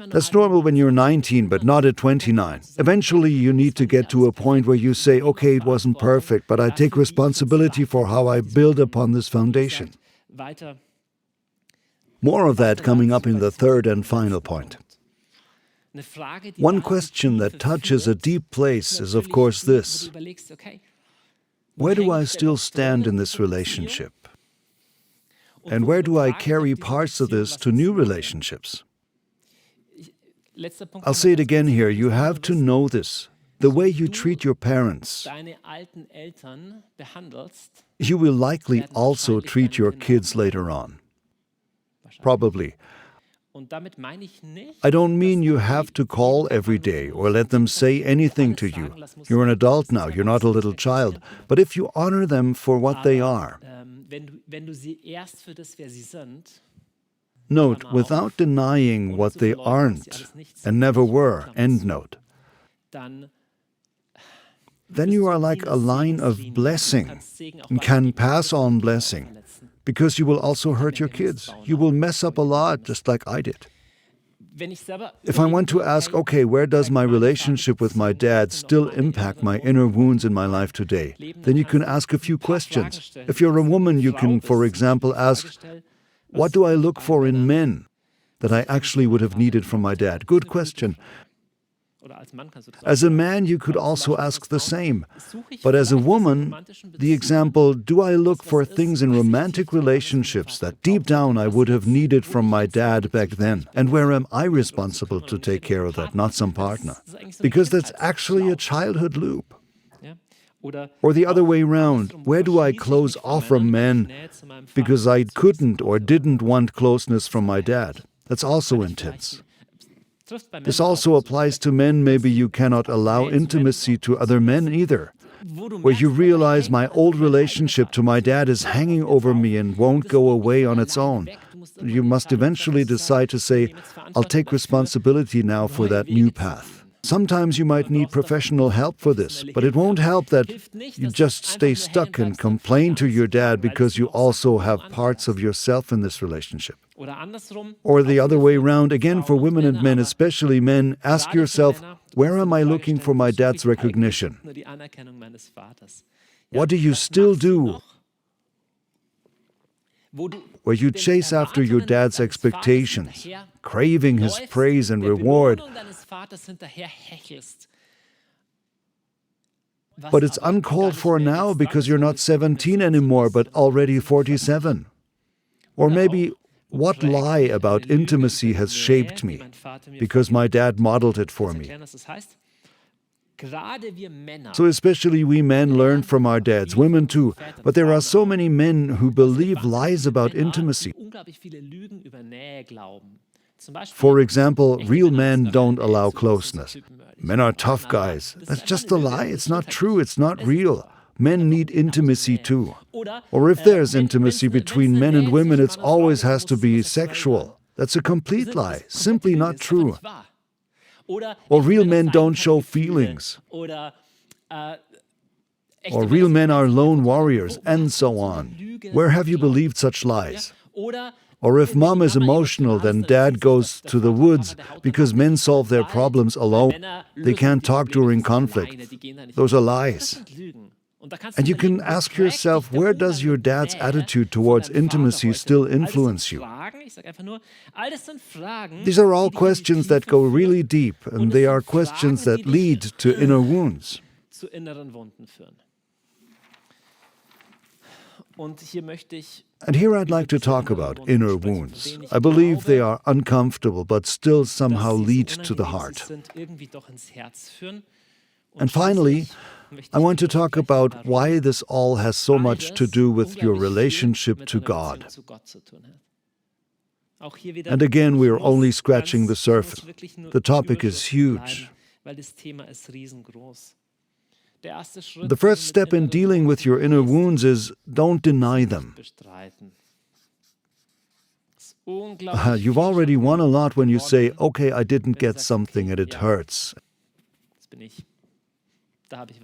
That's normal when you're 19, but not at 29. Eventually, you need to get to a point where you say, okay, it wasn't perfect, but I take responsibility for how I build upon this foundation. More of that coming up in the third and final point. One question that touches a deep place is, of course, this. Where do I still stand in this relationship? And where do I carry parts of this to new relationships? I'll say it again here, you have to know this. The way you treat your parents, you will likely also treat your kids later on. Probably. I don't mean you have to call every day or let them say anything to you. You're an adult now, you're not a little child. But if you honor them for what they are, note, without denying what they aren't and never were, end note, then you are like a line of blessing and can pass on blessing, because you will also hurt your kids. You will mess up a lot, just like I did. If I want to ask, okay, where does my relationship with my dad still impact my inner wounds in my life today? Then you can ask a few questions. If you're a woman, you can, for example, ask, what do I look for in men that I actually would have needed from my dad? Good question. As a man, you could also ask the same. But as a woman, the example, do I look for things in romantic relationships that deep down I would have needed from my dad back then? And where am I responsible to take care of that, not some partner? Because that's actually a childhood loop. Or the other way around, where do I close off from men because I couldn't or didn't want closeness from my dad? That's also intense. This also applies to men. Maybe you cannot allow intimacy to other men either, where you realize my old relationship to my dad is hanging over me and won't go away on its own. You must eventually decide to say, I'll take responsibility now for that new path. Sometimes you might need professional help for this, but it won't help that you just stay stuck and complain to your dad because you also have parts of yourself in this relationship. Or the other way around, again for women and men, especially men, ask yourself, where am I looking for my dad's recognition? What do you still do? Where you chase after your dad's expectations, craving his praise and reward. But it's uncalled for now because you're not 17 anymore, but already 47. Or maybe, what lie about intimacy has shaped me because my dad modeled it for me? So especially we men learn from our dads, women too, but there are so many men who believe lies about intimacy. For example, real men don't allow closeness. Men are tough guys. That's just a lie. It's not true. It's not real. Men need intimacy too. Or if there's intimacy between men and women, it always has to be sexual. That's a complete lie. Simply not true. Or real men don't show feelings. Or real men are lone warriors, and so on. Where have you believed such lies? Or if mom is emotional, then dad goes to the woods because men solve their problems alone. They can't talk during conflict. Those are lies. And you can ask yourself, where does your dad's attitude towards intimacy still influence you? These are all questions that go really deep, and they are questions that lead to inner wounds. And here I'd like to talk about inner wounds. I believe they are uncomfortable, but still somehow lead to the heart. And finally, I want to talk about why this all has so much to do with your relationship to God. And again, we are only scratching the surface. The topic is huge. The first step in dealing with your inner wounds is don't deny them. You've already won a lot when you say, okay, I didn't get something and it hurts.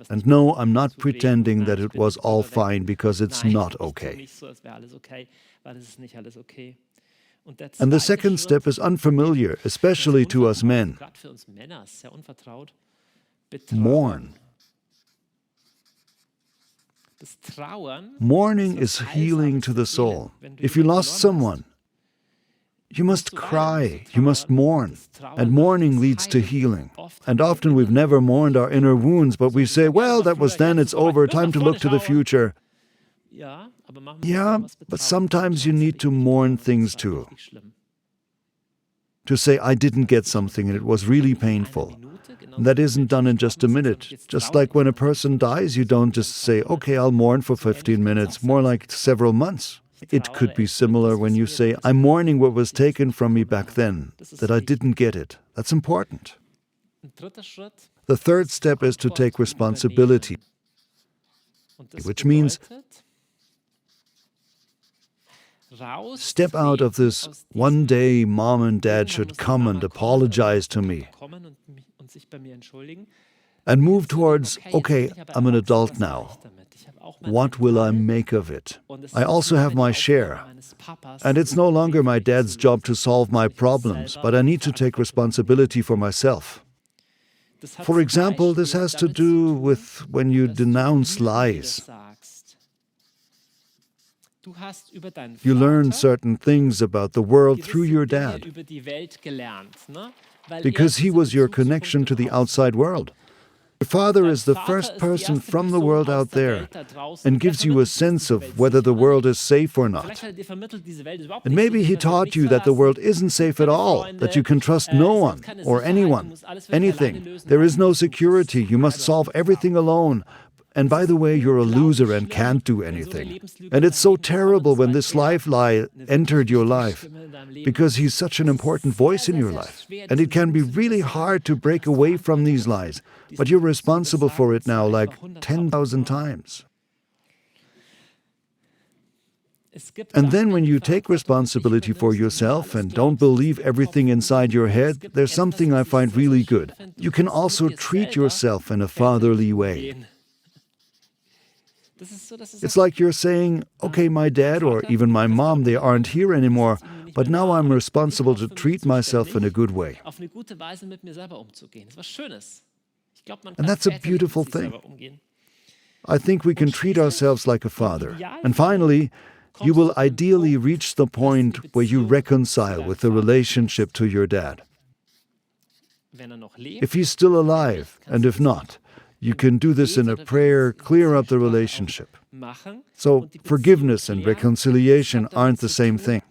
And no, I'm not pretending that it was all fine because it's not okay. And the second step is unfamiliar, especially to us men. Mourn. Mourning is healing to the soul. If you lost someone, you must cry, you must mourn. And mourning leads to healing. And often we've never mourned our inner wounds, but we say, well, that was then, it's over, time to look to the future. Yeah, but sometimes you need to mourn things too. To say, I didn't get something and it was really painful. And that isn't done in just a minute. Just like when a person dies, you don't just say, okay, I'll mourn for 15 minutes, more like several months. It could be similar when you say, I'm mourning what was taken from me back then, that I didn't get it. That's important. The third step is to take responsibility, which means step out of this, one day mom and dad should come and apologize to me, and move towards, okay, I'm an adult now. What will I make of it? I also have my share. And it's no longer my dad's job to solve my problems, but I need to take responsibility for myself. For example, this has to do with when you denounce lies. You learn certain things about the world through your dad, because he was your connection to the outside world. Your father is the first person from the world out there and gives you a sense of whether the world is safe or not. And maybe he taught you that the world isn't safe at all, that you can trust no one or anyone, anything. There is no security, you must solve everything alone. And by the way, you're a loser and can't do anything. And it's so terrible when this life lie entered your life, because he's such an important voice in your life. And it can be really hard to break away from these lies, but you're responsible for it now like 10,000 times. And then when you take responsibility for yourself and don't believe everything inside your head, there's something I find really good. You can also treat yourself in a fatherly way. It's like you're saying, okay, my dad or even my mom, they aren't here anymore, but now I'm responsible to treat myself in a good way. And that's a beautiful thing. I think we can treat ourselves like a father. And finally, you will ideally reach the point where you reconcile with the relationship to your dad. If he's still alive, and if not, you can do this in a prayer, clear up the relationship. So forgiveness and reconciliation aren't the same thing.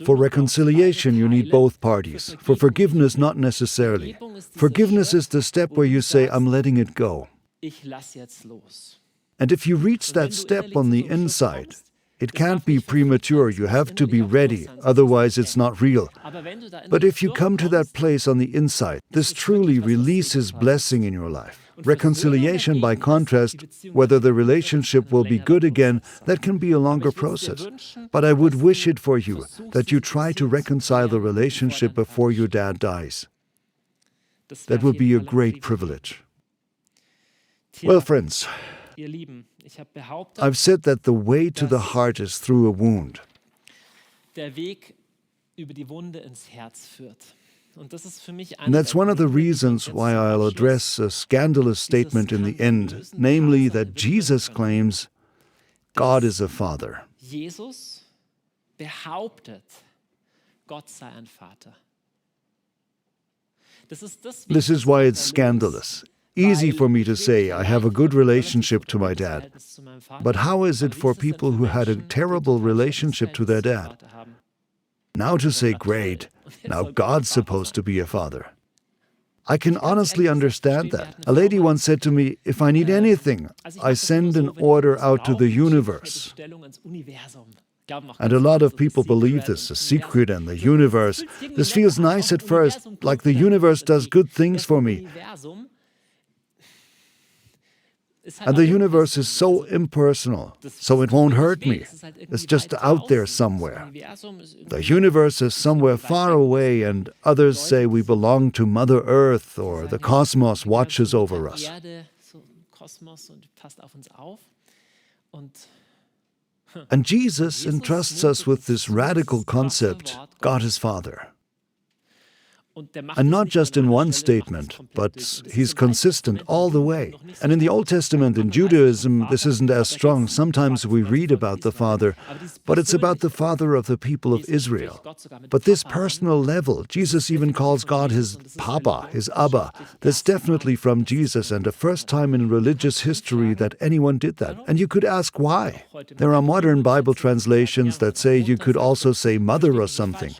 For reconciliation, you need both parties. For forgiveness, not necessarily. Forgiveness is the step where you say, I'm letting it go. And if you reach that step on the inside, it can't be premature, you have to be ready, otherwise it's not real. But if you come to that place on the inside, this truly releases blessing in your life. Reconciliation, by contrast, whether the relationship will be good again, that can be a longer process. But I would wish it for you, that you try to reconcile the relationship before your dad dies. That would be a great privilege. Well, friends, ihr Lieben, ich habe behauptet, I've said that the way to the heart is through a wound. der Weg über die Wunde ins Herz führt. Und das ist für mich And that's one of the reasons why I'll address a scandalous statement in the end, namely that Jesus claims God is a father. Jesus behauptet, Gott sei ein Vater. This is why it's scandalous. Easy for me to say I have a good relationship to my dad. But how is it for people who had a terrible relationship to their dad? Now to say, great, now God's supposed to be a father. I can honestly understand that. A lady once said to me, if I need anything, I send an order out to the universe. And a lot of people believe this, a secret and the universe. This feels nice at first, like the universe does good things for me. And the universe is so impersonal, so it won't hurt me. It's just out there somewhere. The universe is somewhere far away, and others say we belong to Mother Earth, or the cosmos watches over us. And Jesus entrusts us with this radical concept, God is Father. And not just in one statement, but he's consistent all the way. And in the Old Testament, in Judaism, this isn't as strong. Sometimes we read about the Father, but it's about the Father of the people of Israel. But this personal level, Jesus even calls God his Papa, his Abba. That's definitely from Jesus, and the first time in religious history that anyone did that. And you could ask why. There are modern Bible translations that say you could also say mother or something.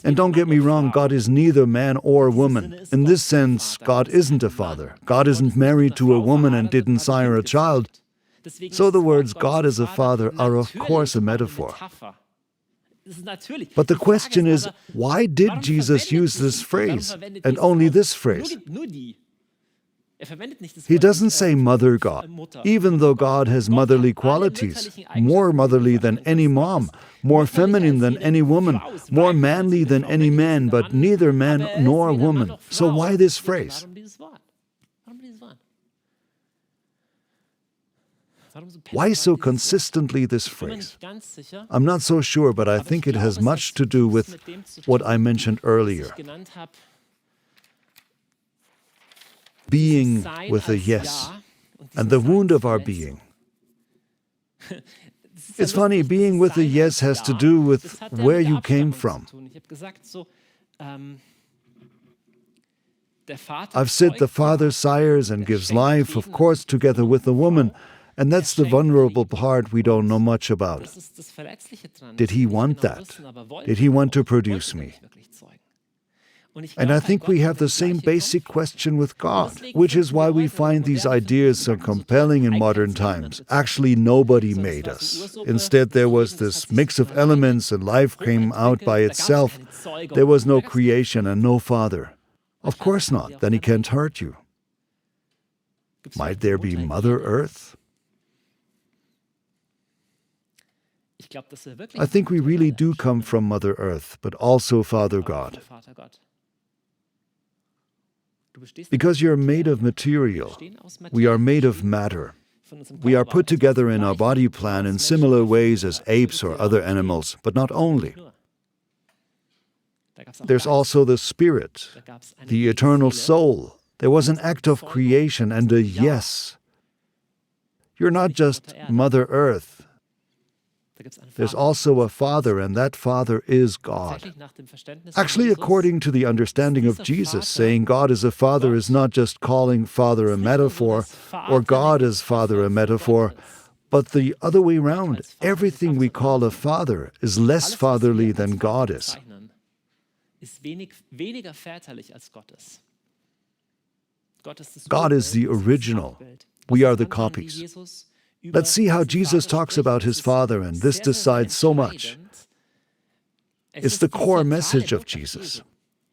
And don't get me wrong, God is neither man or woman. In this sense, God isn't a father. God isn't married to a woman and didn't sire a child. So the words God is a father are of course a metaphor. But the question is, why did Jesus use this phrase, and only this phrase? He doesn't say mother God, even though God has motherly qualities, more motherly than any mom, more feminine than any woman, more manly than any man, but neither man nor woman. So why this phrase? Why so consistently this phrase? I'm not so sure, but I think it has much to do with what I mentioned earlier. Being with a yes, and the wound of our being. It's funny, being with a yes has to do with where you came from. I've said the father sires and gives life, of course, together with the woman, and that's the vulnerable part we don't know much about. Did he want that? Did he want to produce me? And I think we have the same basic question with God, which is why we find these ideas so compelling in modern times. Actually, nobody made us. Instead, there was this mix of elements and life came out by itself. There was no creation and no father. Of course not, then he can't hurt you. Might there be Mother Earth? I think we really do come from Mother Earth, but also Father God. Because you're made of material, we are made of matter. We are put together in our body plan in similar ways as apes or other animals, but not only. There's also the spirit, the eternal soul. There was an act of creation and a yes. You're not just Mother Earth. There's also a Father, and that Father is God. Actually, according to the understanding of Jesus, saying God is a Father is not just calling Father a metaphor, or God as Father a metaphor, but the other way around. Everything we call a Father is less fatherly than God is. God is the original. We are the copies. Let's see how Jesus talks about his Father, and this decides so much. It's the core message of Jesus.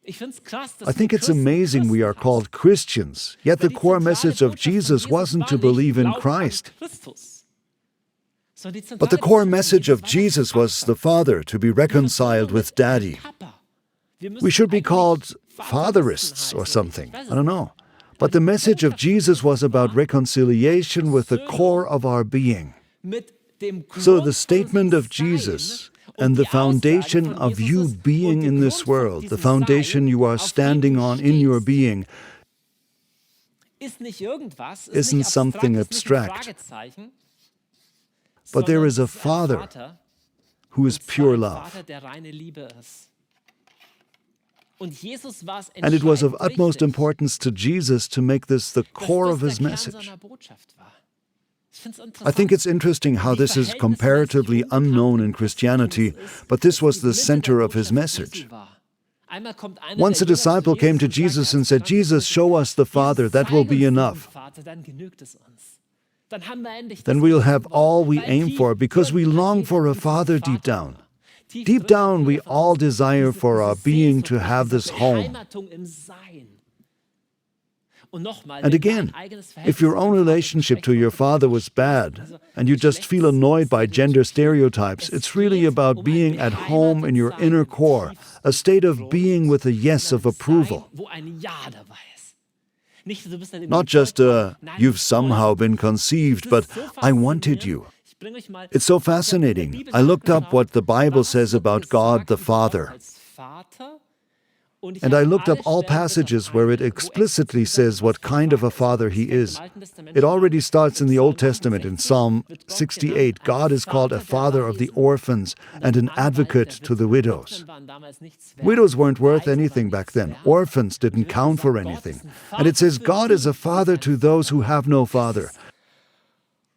I think it's amazing we are called Christians, yet the core message of Jesus wasn't to believe in Christ. But the core message of Jesus was the Father, to be reconciled with Daddy. We should be called fatherists or something. I don't know. But the message of Jesus was about reconciliation with the core of our being. So the statement of Jesus and the foundation of you being in this world, the foundation you are standing on in your being, isn't something abstract. But there is a Father who is pure love. And it was of utmost importance to Jesus to make this the core of his message. I think it's interesting how this is comparatively unknown in Christianity, but this was the center of his message. Once a disciple came to Jesus and said, "Jesus, show us the Father, that will be enough." Then we'll have all we aim for because we long for a Father deep down. Deep down, we all desire for our being to have this home. And again, if your own relationship to your father was bad, and you just feel annoyed by gender stereotypes, it's really about being at home in your inner core, a state of being with a yes of approval. Not just you've somehow been conceived, but I wanted you. It's so fascinating. I looked up what the Bible says about God the Father. And I looked up all passages where it explicitly says what kind of a father he is. It already starts in the Old Testament in Psalm 68. God is called a father of the orphans and an advocate to the widows. Widows weren't worth anything back then. Orphans didn't count for anything. And it says God is a father to those who have no father.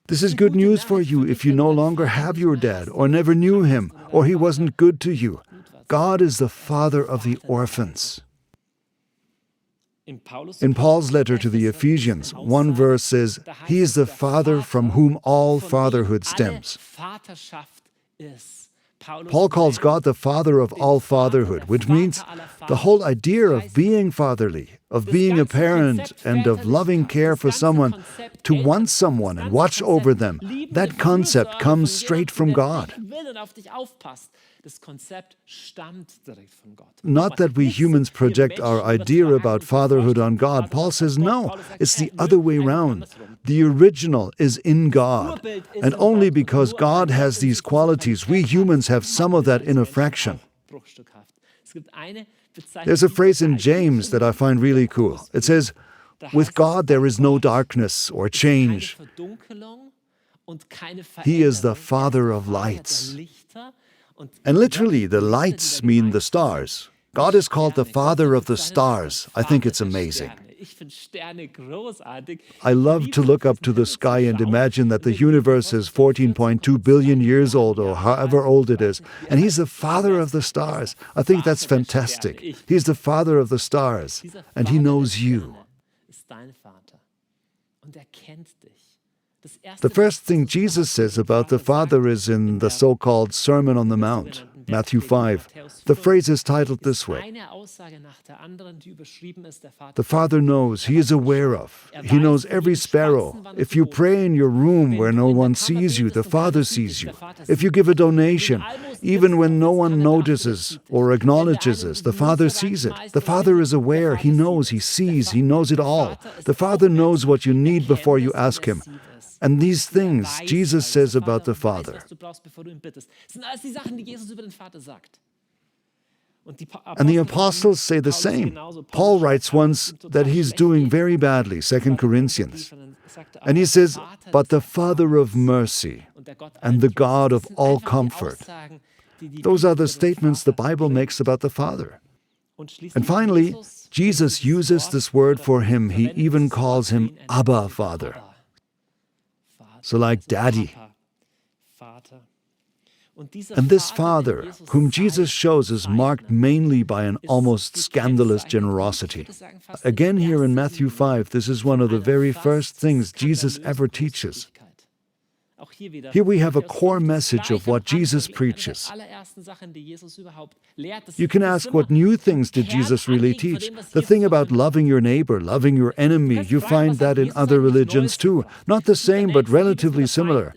This is good news for you if you no longer have your dad, or never knew him, or he wasn't good to you. God is the father of the orphans. In Paul's letter to the Ephesians, one verse says, "He is the Father from whom all fatherhood stems." Paul calls God the Father of all fatherhood, which means the whole idea of being fatherly, of being a parent, and of loving care for someone, to want someone and watch over them, that concept comes straight from God. Not that we humans project our idea about fatherhood on God. Paul says, no, it's the other way around. The original is in God. And only because God has these qualities, we humans have some of that in a fraction. There's a phrase in James that I find really cool. It says, "With God there is no darkness or change. He is the Father of lights." And literally, the lights mean the stars. God is called the Father of the stars. I think it's amazing. I love to look up to the sky and imagine that the universe is 14.2 billion years old, or however old it is, and He's the Father of the stars. I think that's fantastic. He's the Father of the stars, and He knows you. The first thing Jesus says about the Father is in the so-called Sermon on the Mount, Matthew 5. The phrase is titled this way: "The Father knows, He is aware of. He knows every sparrow. If you pray in your room where no one sees you, the Father sees you. If you give a donation, even when no one notices or acknowledges us, the Father sees it. The Father is aware. He knows, He sees, He knows it all. The Father knows what you need before you ask Him." And these things Jesus says about the Father. And the apostles say the same. Paul writes once that he's doing very badly, 2 Corinthians. And he says, "But the Father of mercy and the God of all comfort." Those are the statements the Bible makes about the Father. And finally, Jesus uses this word for him. He even calls him Abba, Father. So like Daddy. And this Father, whom Jesus shows, is marked mainly by an almost scandalous generosity. Again here in Matthew 5, this is one of the very first things Jesus ever teaches. Here we have a core message of what Jesus preaches. You can ask, what new things did Jesus really teach? The thing about loving your neighbor, loving your enemy, you find that in other religions too. Not the same, but relatively similar.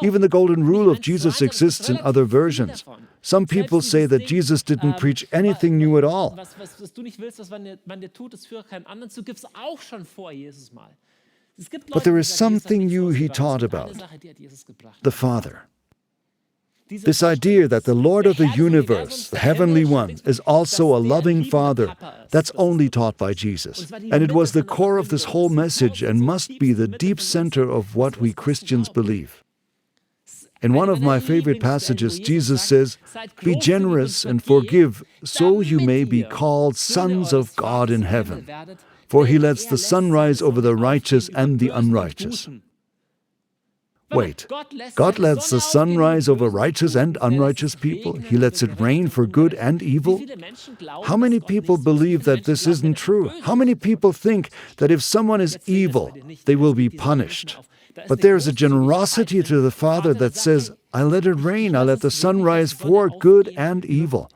Even the golden rule of Jesus exists in other versions. Some people say that Jesus didn't preach anything new at all. But there is something new he taught about, the Father. This idea that the Lord of the universe, the Heavenly One, is also a loving Father, that's only taught by Jesus. And it was the core of this whole message and must be the deep center of what we Christians believe. In one of my favorite passages, Jesus says, "Be generous and forgive, so you may be called sons of God in heaven. For he lets the sun rise over the righteous and the unrighteous." Wait, God lets the sun rise over righteous and unrighteous people? He lets it rain for good and evil? How many people believe that this isn't true? How many people think that if someone is evil, they will be punished? But there is a generosity to the Father that says, "I let it rain, I let the sun rise for good and evil."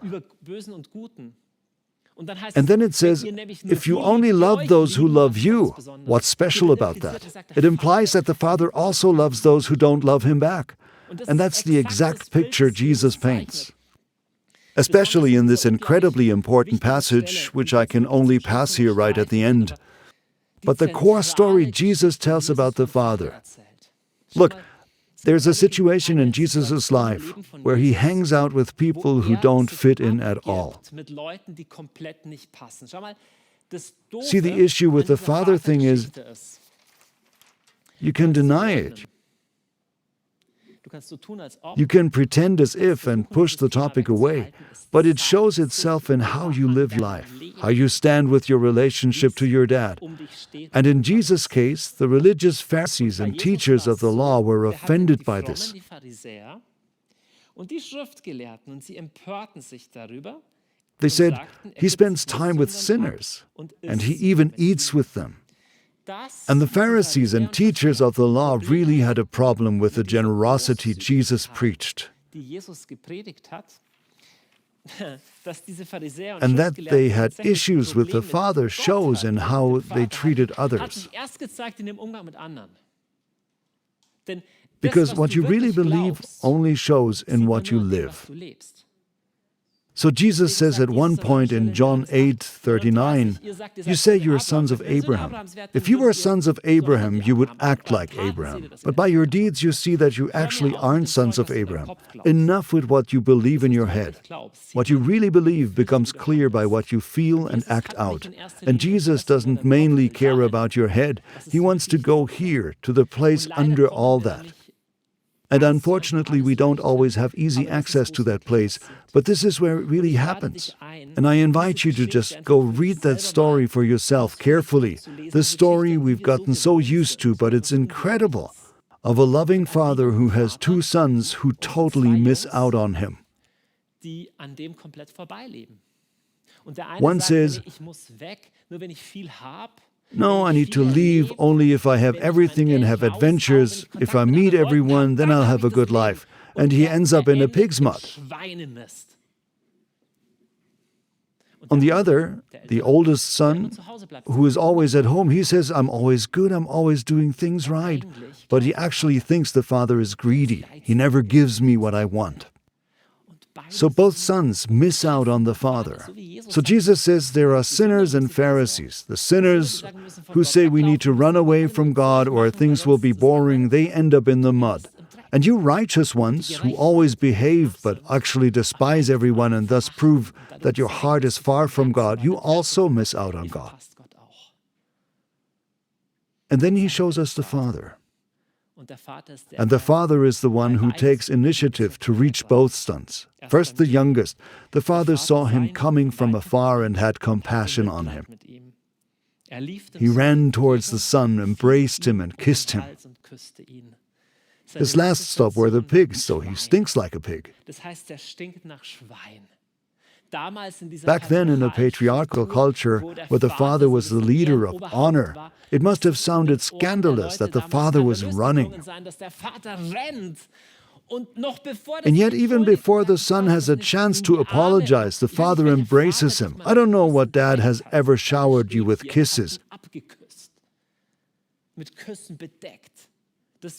And then it says, if you only love those who love you, what's special about that? It implies that the Father also loves those who don't love him back. And that's the exact picture Jesus paints. Especially in this incredibly important passage, which I can only pass here right at the end. But the core story Jesus tells about the Father. Look, there's a situation in Jesus' life where he hangs out with people who don't fit in at all. See, the issue with the Father thing is, you can deny it. You can pretend as if and push the topic away, but it shows itself in how you live life, how you stand with your relationship to your dad. And in Jesus' case, the religious Pharisees and teachers of the law were offended by this. They said, he spends time with sinners, and he even eats with them. And the Pharisees and teachers of the law really had a problem with the generosity Jesus preached. And that they had issues with the Father shows in how they treated others. Because what you really believe only shows in what you live. So Jesus says at one point in John 8:39, you say you're sons of Abraham. If you were sons of Abraham, you would act like Abraham. But by your deeds you see that you actually aren't sons of Abraham. Enough with what you believe in your head. What you really believe becomes clear by what you feel and act out. And Jesus doesn't mainly care about your head. He wants to go here, to the place under all that. And unfortunately, we don't always have easy access to that place, but this is where it really happens. And I invite you to just go read that story for yourself carefully. The story we've gotten so used to, but it's incredible, of a loving father who has two sons who totally miss out on him. One says, "No, I need to leave only if I have everything and have adventures. If I meet everyone, then I'll have a good life." And he ends up in a pig's mud. On the other, the oldest son, who is always at home, he says, "I'm always good, I'm always doing things right." But he actually thinks the father is greedy. He never gives me what I want. So both sons miss out on the Father. So Jesus says there are sinners and Pharisees. The sinners who say we need to run away from God or things will be boring, they end up in the mud. And you righteous ones who always behave but actually despise everyone and thus prove that your heart is far from God, you also miss out on God. And then he shows us the Father. And the father is the one who takes initiative to reach both sons. First the youngest. The father saw him coming from afar and had compassion on him. He ran towards the son, embraced him and kissed him. His last stop were the pigs, so he stinks like a pig. Back then, in a patriarchal culture where the father was the leader of honor, it must have sounded scandalous that the father was running. And yet, even before the son has a chance to apologize, the father embraces him. I don't know what dad has ever showered you with kisses.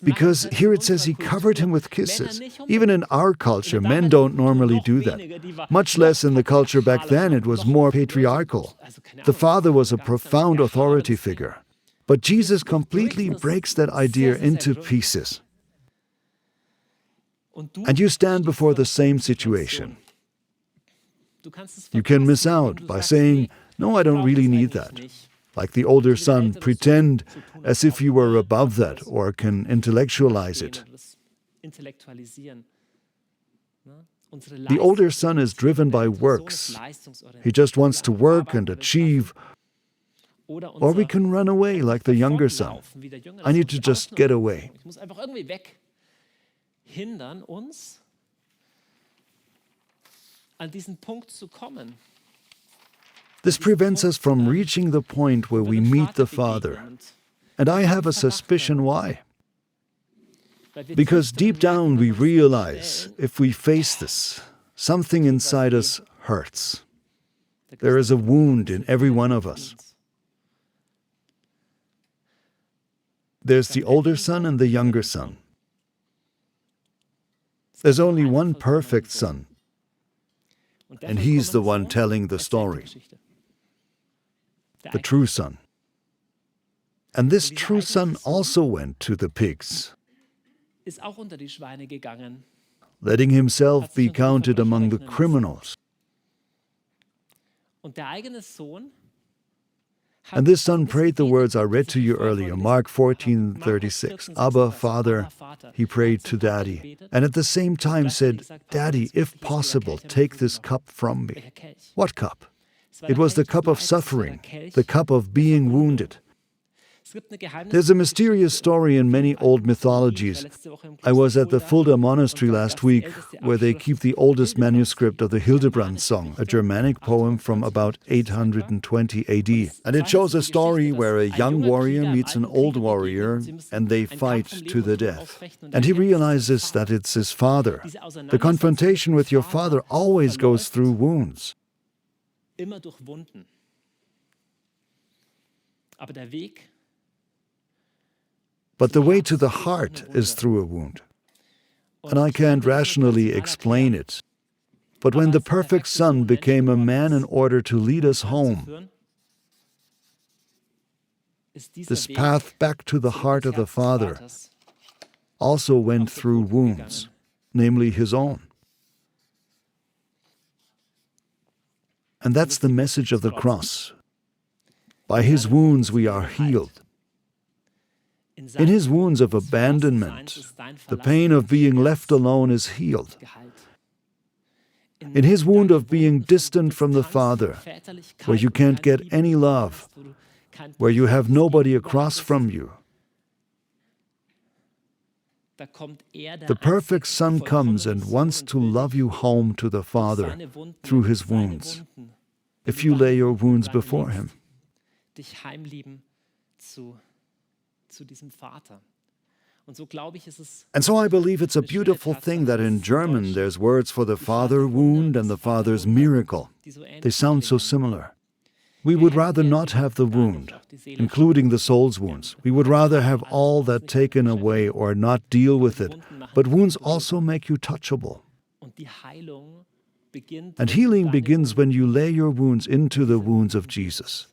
Because here it says he covered him with kisses. Even in our culture, men don't normally do that. Much less in the culture back then, it was more patriarchal. The father was a profound authority figure. But Jesus completely breaks that idea into pieces. And you stand before the same situation. You can miss out by saying, "No, I don't really need that." Like the older son, pretend as if you were above that or can intellectualize it. The older son is driven by works. He just wants to work and achieve. Or we can run away like the younger son. I need to just get away. Hindern uns, an diesen Punkt zu kommen. This prevents us from reaching the point where we meet the Father. And I have a suspicion why. Because deep down we realize, if we face this, something inside us hurts. There is a wound in every one of us. There's the older son and the younger son. There's only one perfect son, and he's the one telling the story, the true son. And this true son also went to the pigs, letting himself be counted among the criminals. And this son prayed the words I read to you earlier, Mark 14:36. Abba, Father, he prayed to Daddy, and at the same time said, "Daddy, if possible, take this cup from me." What cup? It was the cup of suffering, the cup of being wounded. There's a mysterious story in many old mythologies. I was at the Fulda Monastery last week, where they keep the oldest manuscript of the Hildebrand song, a Germanic poem from about 820 AD. And it shows a story where a young warrior meets an old warrior, and they fight to the death. And he realizes that it's his father. The confrontation with your father always goes through wounds. But the way to the heart is through a wound. And I can't rationally explain it. But when the perfect Son became a man in order to lead us home, this path back to the heart of the Father also went through wounds, namely his own. And that's the message of the cross. By his wounds we are healed. In his wounds of abandonment, the pain of being left alone is healed. In his wound of being distant from the Father, where you can't get any love, where you have nobody across from you, the perfect Son comes and wants to love you home to the Father through his wounds, if you lay your wounds before him. And so I believe it's a beautiful thing that in German there's words for the father wound and the father's miracle. They sound so similar. We would rather not have the wound, including the soul's wounds. We would rather have all that taken away or not deal with it. But wounds also make you touchable. And healing begins when you lay your wounds into the wounds of Jesus.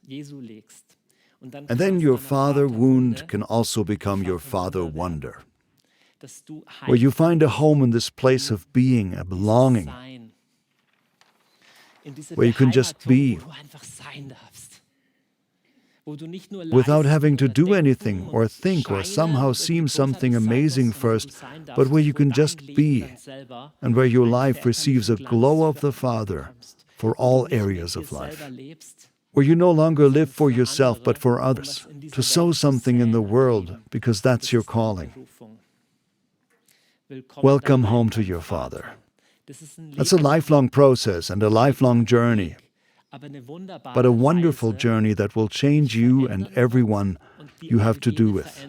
And then your father wound can also become your father wonder, where you find a home in this place of being, a belonging, where you can just be, without having to do anything or think or somehow seem something amazing first, but where you can just be, and where your life receives a glow of the Father for all areas of life. Where you no longer live for yourself but for others, to sow something in the world because that's your calling. Welcome home to your Father. That's a lifelong process and a lifelong journey, but a wonderful journey that will change you and everyone you have to do with.